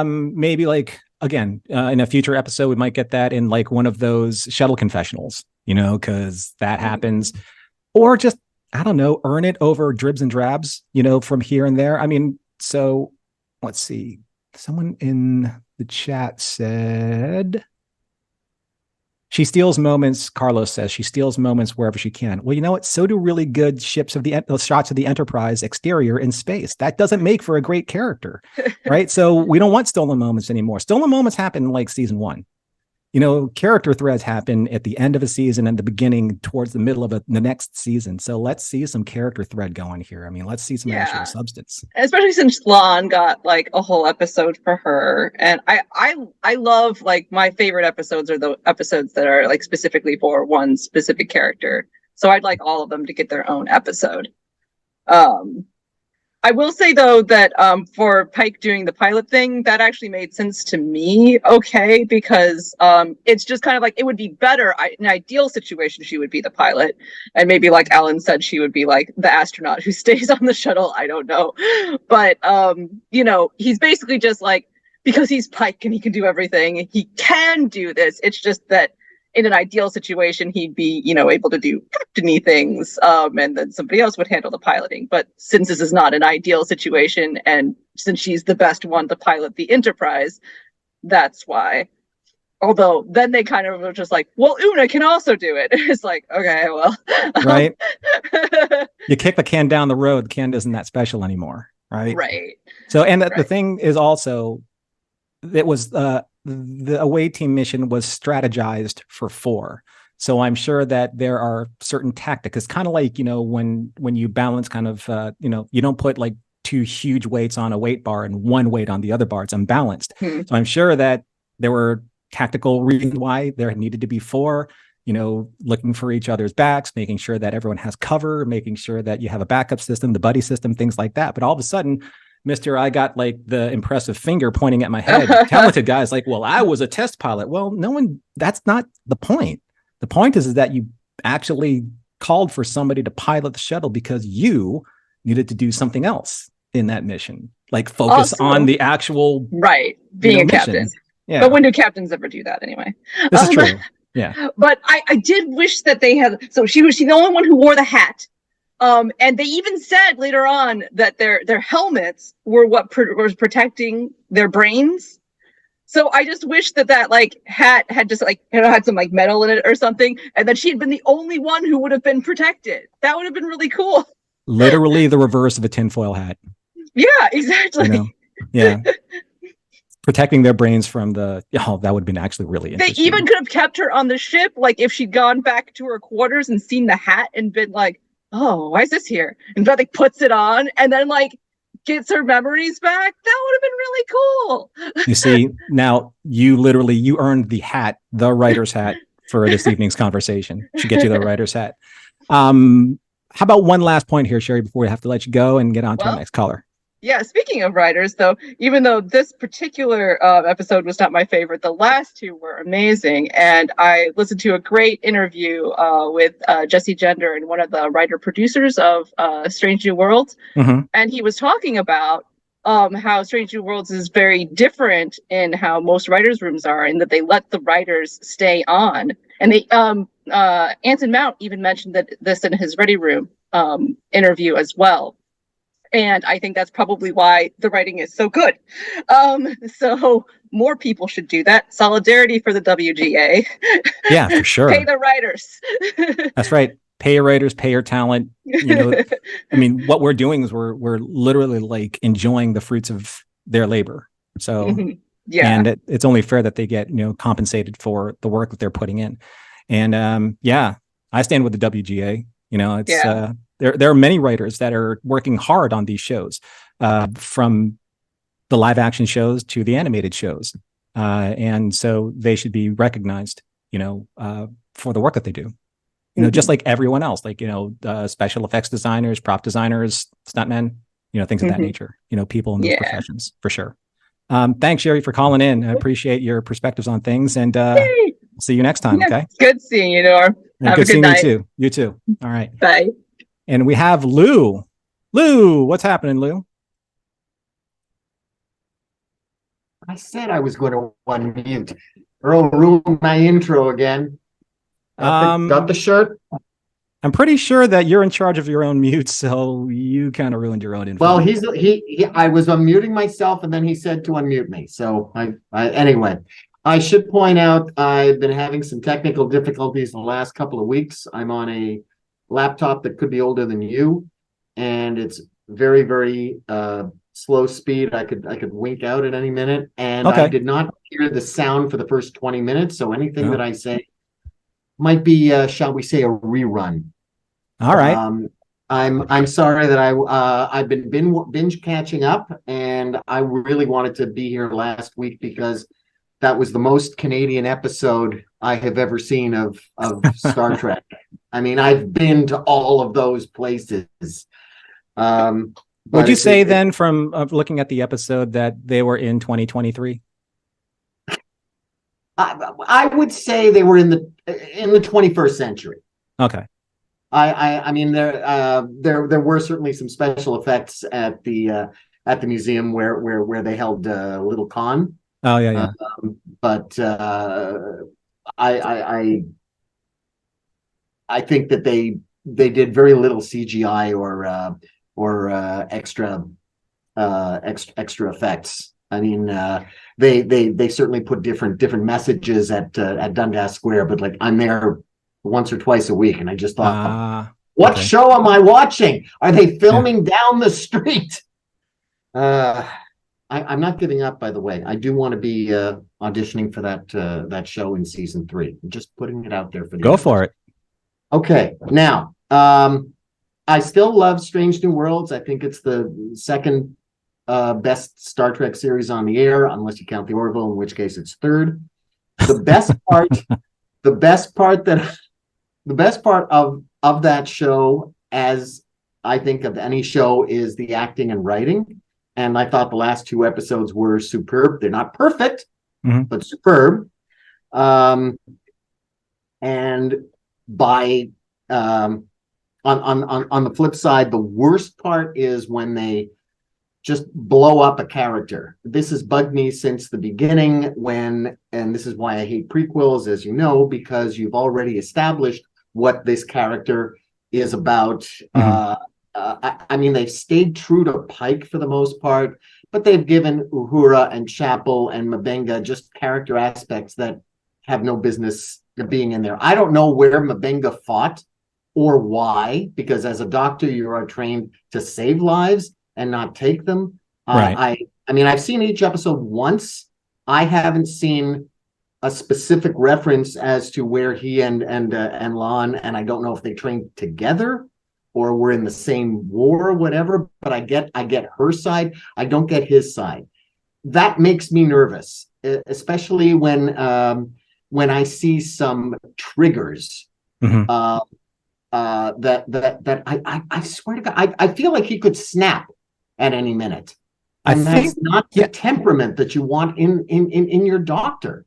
Maybe again, in a future episode, we might get that in one of those shuttle confessionals, because that happens. Or just, I don't know, earn it over dribs and drabs, from here and there. I mean, so let's see. Someone in the chat said she steals moments. Carlos says she steals moments wherever she can. Well, you know what? So do really good shots of the Enterprise exterior in space. That doesn't make for a great character, right? So we don't want stolen moments anymore. Stolen moments happen in season 1. Character threads happen at the end of a season and the beginning towards the middle of the next season. So let's see some character thread going here. I mean, let's see some actual substance. Especially since Lon got a whole episode for her. And I love my favorite episodes are the episodes that are specifically for one specific character. So I'd like all of them to get their own episode. I will say though that for Pike doing the pilot thing, that actually made sense to me. Okay, because it's just kind of like it would be better in an ideal situation. She would be the pilot, and maybe like Alan said, she would be like the astronaut who stays on the shuttle. I don't know, but he's basically just like because he's Pike and he can do everything. He can do this. It's just that in an ideal situation, he'd be, able to do captain-y things, and then somebody else would handle the piloting. But since this is not an ideal situation, and since she's the best one to pilot the Enterprise, that's why. Although then they kind of were just like, well, Una can also do it. It's like, okay, well. Right. You kick the can down the road, the can isn't that special anymore, right? Right. So, and the thing is also, it was the away team mission was strategized for 4. So I'm sure that there are certain tactics. It's kind of like, when you balance kind of, you don't put like 2 huge weights on a weight bar and 1 weight on the other bar. It's unbalanced. So I'm sure that there were tactical reasons why there needed to be 4, looking for each other's backs, making sure that everyone has cover, making sure that you have a backup system, the buddy system, things like that. But all of a sudden, Mr. I got like the impressive finger pointing at my head. Talented guy's like, well, I was a test pilot. Well, that's not the point. The point is that you actually called for somebody to pilot the shuttle because you needed to do something else in that mission, like focus on the actual being a captain. Yeah. But when do captains ever do that anyway? This is true. Yeah. But I did wish that they had. So she's the only one who wore the hat. And they even said later on that their helmets were what was protecting their brains. So I just wish that like hat had just like had some like metal in it or something, and that she had been the only one who would have been protected. That would have been really cool. Literally the reverse of a tinfoil hat. Yeah, exactly. Yeah. Protecting their brains from that would have been actually really interesting. They even could have kept her on the ship, like if she'd gone back to her quarters and seen the hat and been like, oh, why is this here? And Beth like puts it on and then like gets her memories back. That would have been really cool. You see, now you earned the hat, the writer's hat for this evening's conversation. Should get you the writer's hat. How about one last point here, Sherry, before we have to let you go and get on to our next caller? Yeah, speaking of writers, though, even though this particular episode was not my favorite, the last 2 were amazing. And I listened to a great interview with Jesse Gender and one of the writer-producers of Strange New Worlds. Mm-hmm. And he was talking about how Strange New Worlds is very different in how most writers' rooms are, in that they let the writers stay on. And they Anson Mount even mentioned this in his Ready Room interview as well. And I think that's probably why the writing is so good. So more people should do that. Solidarity for the WGA. Yeah, for sure. Pay the writers. That's right. Pay your writers, pay your talent. I mean, what we're doing is we're literally like enjoying the fruits of their labor. So, yeah, and it's only fair that they get compensated for the work that they're putting in. And I stand with the WGA. It's there are many writers that are working hard on these shows, from the live action shows to the animated shows, and so they should be recognized, for the work that they do. Just like everyone else, like special effects designers, prop designers, stuntmen, things of that nature. People in those professions for sure. Thanks, Sherry, for calling in. I appreciate your perspectives on things, and see you next time. Okay. Good seeing you, Norm. Have a good night. You too. All right. Bye. And we have Lou. Lou, what's happening, Lou? I said I was going to unmute. Earl ruined my intro again. Got the shirt? I'm pretty sure that you're in charge of your own mute, so you kind of ruined your own info. Well, I was unmuting myself, and then he said to unmute me. So anyway, I should point out I've been having some technical difficulties the last couple of weeks. I'm on a laptop that could be older than you, and it's very, very slow speed. I could wink out at any minute, and I did not hear the sound for the first 20 minutes. So anything that I say might be, shall we say, a rerun. All right. I'm sorry that I've been binge catching up, and I really wanted to be here last week because that was the most Canadian episode I have ever seen of Star Trek. I mean, I've been to all of those places. Would you say then, from looking at the episode, that they were in 2023? I would say they were in the 21st century. Okay. I mean there were certainly some special effects at the museum where they held Little Con. Oh yeah. But I think that they did very little CGI or extra effects. I mean, they certainly put different messages at Dundas Square, but like I'm there once or twice a week, and I just thought, what show am I watching? Are they filming down the street? I'm not giving up, by the way. I do want to be auditioning for that show in season 3. I'm just putting it out there for the Go for it. Okay, now I still love Strange New Worlds. I think it's the second best Star Trek series on the air, unless you count the Orville, in which case it's third. The best part, the best part of that show, as I think of any show, is the acting and writing. And I thought the last 2 episodes were superb. They're not perfect, but superb. And by on the flip side, the worst part is when they just blow up a character. This has bugged me since the beginning, and this is why I hate prequels, as you know, because you've already established what this character is about. I mean, they've stayed true to Pike for the most part, but they've given Uhura and Chapel and M'Benga just character aspects that have no business being in there. I don't know where M'Benga fought or why, because as a doctor, you are trained to save lives and not take them. Right. I mean, I've seen each episode once. I haven't seen a specific reference as to where he and Lon, and I don't know if they trained together or were in the same war or whatever, but I get her side. I don't get his side. That makes me nervous, especially when I see some triggers that I swear to God, I feel like he could snap at any minute. And that's not the temperament that you want in your doctor.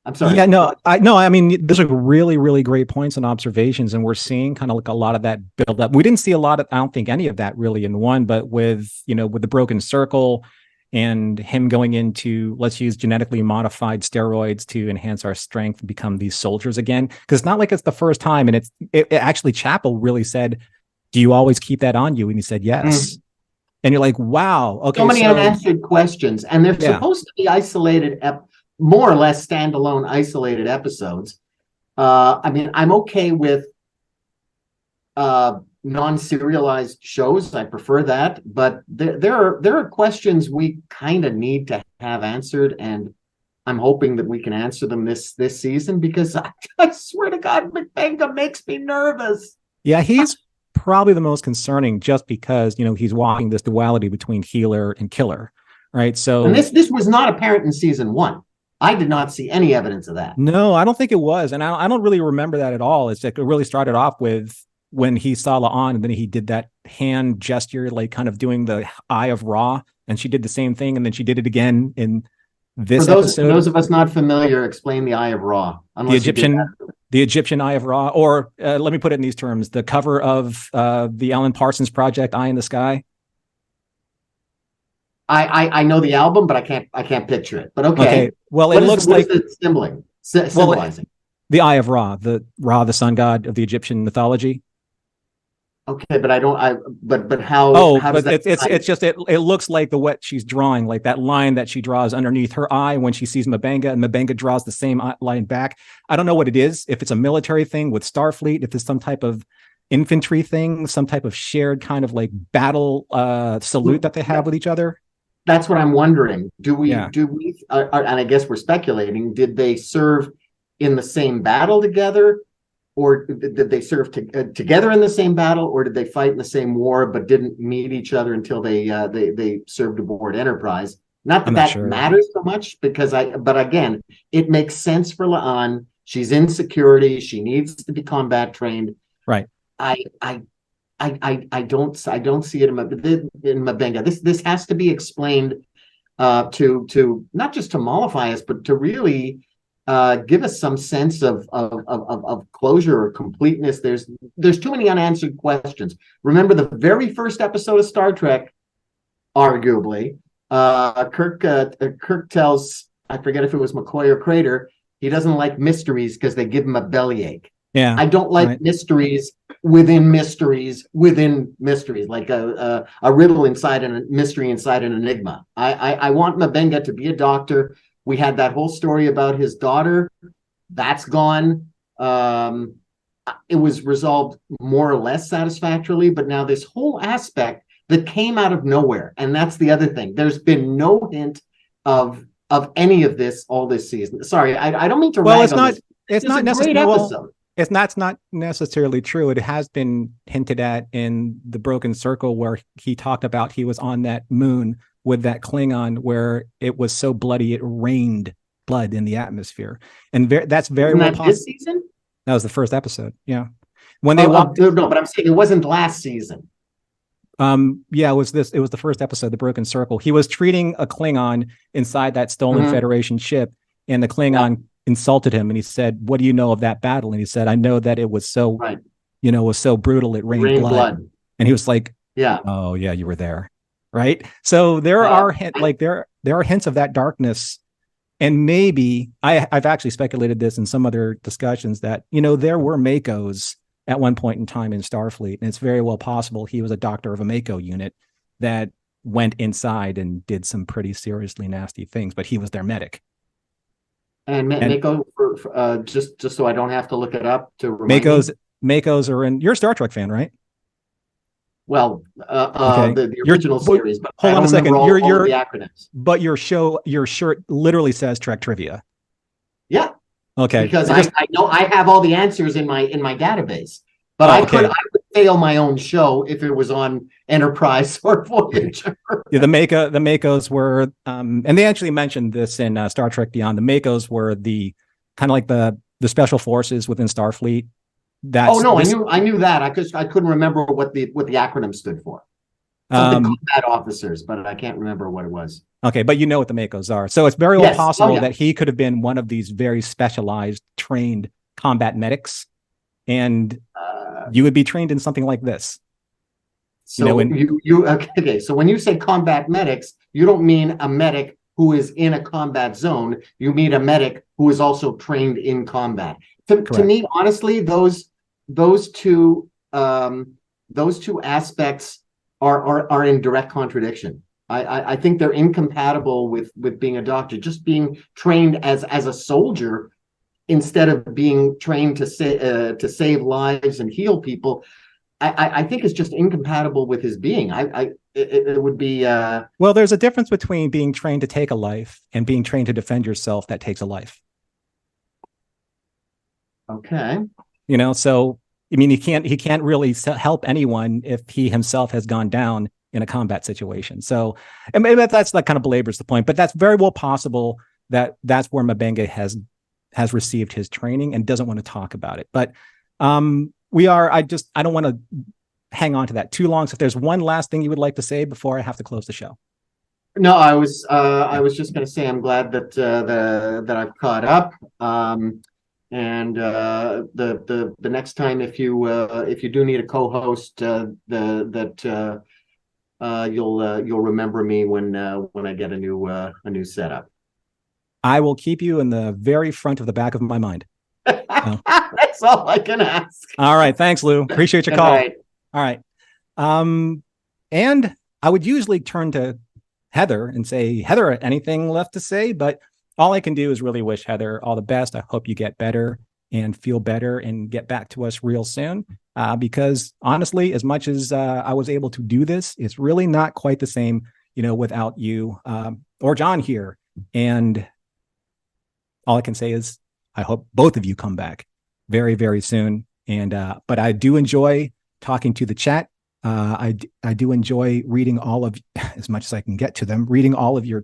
I'm sorry. Yeah, no, I mean, those are really, really great points and observations. And we're seeing kind of like a lot of that build up. We didn't see a lot of, I don't think any of that really in 1, but with the Broken Circle and him going into, let's use genetically modified steroids to enhance our strength and become these soldiers again. Because it's not like it's the first time. And it actually, Chapel really said, do you always keep that on you? And he said, yes. And you're like, wow. Okay. So many unanswered questions. And they're supposed to be isolated more or less standalone isolated episodes. I mean, I'm okay with non-serialized shows. I prefer that, but there are questions we kind of need to have answered, and I'm hoping that we can answer them this season, because I swear to God, M'Benga makes me nervous. Yeah, he's probably the most concerning, just because he's walking this duality between healer and killer, right? So, and this was not apparent in season 1. I did not see any evidence of that. No, I don't think it was. And I don't really remember that at all. It's like it really started off with when he saw La'an, and then he did that hand gesture, like kind of doing the Eye of Ra. And she did the same thing. And then she did it again in this episode. For those of us not familiar, explain the Eye of Ra. The Egyptian Eye of Ra, or let me put it in these terms, the cover of the Alan Parsons Project, Eye in the Sky. I know the album, but I can't picture it. But okay. Well, it looks like it's symbolizing. The Eye of Ra, the sun god of the Egyptian mythology. Okay, but but how? Oh, how but it looks like what she's drawing, like that line that she draws underneath her eye when she sees M'Benga, and M'Benga draws the same line back. I don't know what it is. If it's a military thing with Starfleet, if it's some type of infantry thing, some type of shared kind of like battle salute that they have with each other. That's what I'm wondering. Do we, and I guess we're speculating, did they serve in the same battle together, or did they serve together in the same battle, or did they fight in the same war but didn't meet each other until they served aboard Enterprise? Not that matters so much, but again, it makes sense for La'an. She's in security. She needs to be combat trained. Right. I I don't see it in Mabenga. This has to be explained to not just to mollify us, but to really give us some sense of closure or completeness. There's too many unanswered questions. Remember the very first episode of Star Trek, arguably, Kirk tells, I forget if it was McCoy or Crater, he doesn't like mysteries because they give him a bellyache. Yeah, I don't like right. mysteries within mysteries within mysteries, like a riddle inside and a mystery inside an enigma. I want Mabenga to be a doctor. We had that whole story about his daughter. That's gone. It was resolved more or less satisfactorily, but now this whole aspect that came out of nowhere, and that's the other thing. There's been no hint of any of this all this season. Sorry, I don't mean to. Well, it's not. It's not necessarily. well, that's not necessarily true. It has been hinted at in the Broken Circle, where he talked about he was on that moon with that Klingon, where it was so bloody it rained blood in the atmosphere, and that's very well possible. This season? That was the first episode. Yeah, when they walked. No, but I'm saying it wasn't last season. Yeah, it was the first episode, the Broken Circle. He was treating a Klingon inside that stolen Federation ship, and the Klingon insulted him, and he said, "What do you know of that battle?" And he said, "I know that it was so, was so brutal it rained blood." And he was like, "Yeah, oh yeah, you were there, right?" So there are hints of that darkness, and maybe I've actually speculated this in some other discussions that there were Makos at one point in time in Starfleet, and it's very well possible he was a doctor of a Mako unit that went inside and did some pretty seriously nasty things, but he was their medic. And Mako, just so I don't have to look it up to remind Makos are in. You're a Star Trek fan, right? Well, okay. the original series. But hold on a second. All the acronyms. But your shirt literally says Trek Trivia. Yeah. Okay. Because I know I have all the answers in my database, but I would fail my own show if it was on Enterprise or Voyager. Yeah, the Makos were, and they actually mentioned this in Star Trek Beyond. The Makos were the kind of like the special forces within Starfleet. I knew that. I couldn't remember what the acronym stood for. Something combat officers, but I can't remember what it was. Okay, but you know what the Makos are. So it's very well possible that he could have been one of these very specialized, trained combat medics, and you would be trained in something like this. So So when you say combat medics, you don't mean a medic who is in a combat zone. You mean a medic who is also trained in combat. To me, honestly, those two aspects are in direct contradiction. I think they're incompatible with being a doctor. Just being trained as a soldier instead of being trained to save lives and heal people, I think is just incompatible with his being. It would be well, there's a difference between being trained to take a life and being trained to defend yourself that takes a life. Okay. So I mean, he can't really help anyone if he himself has gone down in a combat situation. So, and maybe that's that kind of belabors the point, but that's very well possible that that's where Mabenga has received his training and doesn't want to talk about it. But I don't want to hang on to that too long. So if there's one last thing you would like to say before I have to close the show. No, I was just going to say I'm glad that I've caught up. And the next time if you do need a co-host, you'll remember me when I get a new setup. I will keep you in the very front of the back of my mind. That's all I can ask. All right, thanks, Lou. Appreciate your call. All right. And I would usually turn to Heather and say, Heather, anything left to say? But all I can do is really wish Heather all the best. I hope you get better and feel better and get back to us real soon. Because honestly, as much as I was able to do this, it's really not quite the same, without you or John here. And all I can say is I hope both of you come back very, very soon. And but I do enjoy talking to the chat. I do enjoy reading all of, as much as I can get to them, reading all of your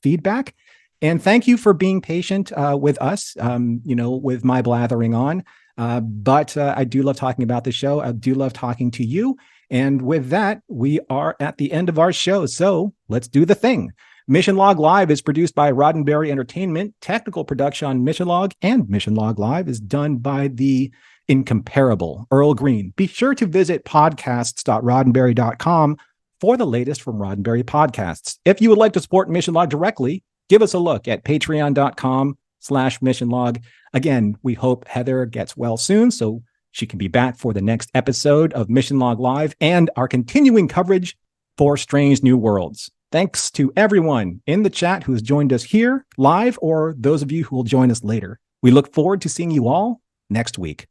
feedback. And thank you for being patient with us, with my blathering on. But I do love talking about the show. I do love talking to you. And with that, we are at the end of our show. So let's do the thing. Mission Log Live is produced by Roddenberry Entertainment. Technical production on Mission Log and Mission Log Live is done by the incomparable Earl Green. Be sure to visit podcasts.roddenberry.com for the latest from Roddenberry Podcasts. If you would like to support Mission Log directly, give us a look at patreon.com/Mission Log. Again, we hope Heather gets well soon so she can be back for the next episode of Mission Log Live and our continuing coverage for Strange New Worlds. Thanks to everyone in the chat who has joined us here live or those of you who will join us later. We look forward to seeing you all next week.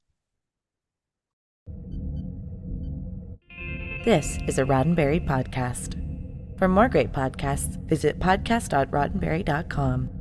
This is a Roddenberry podcast. For more great podcasts, visit podcast.roddenberry.com.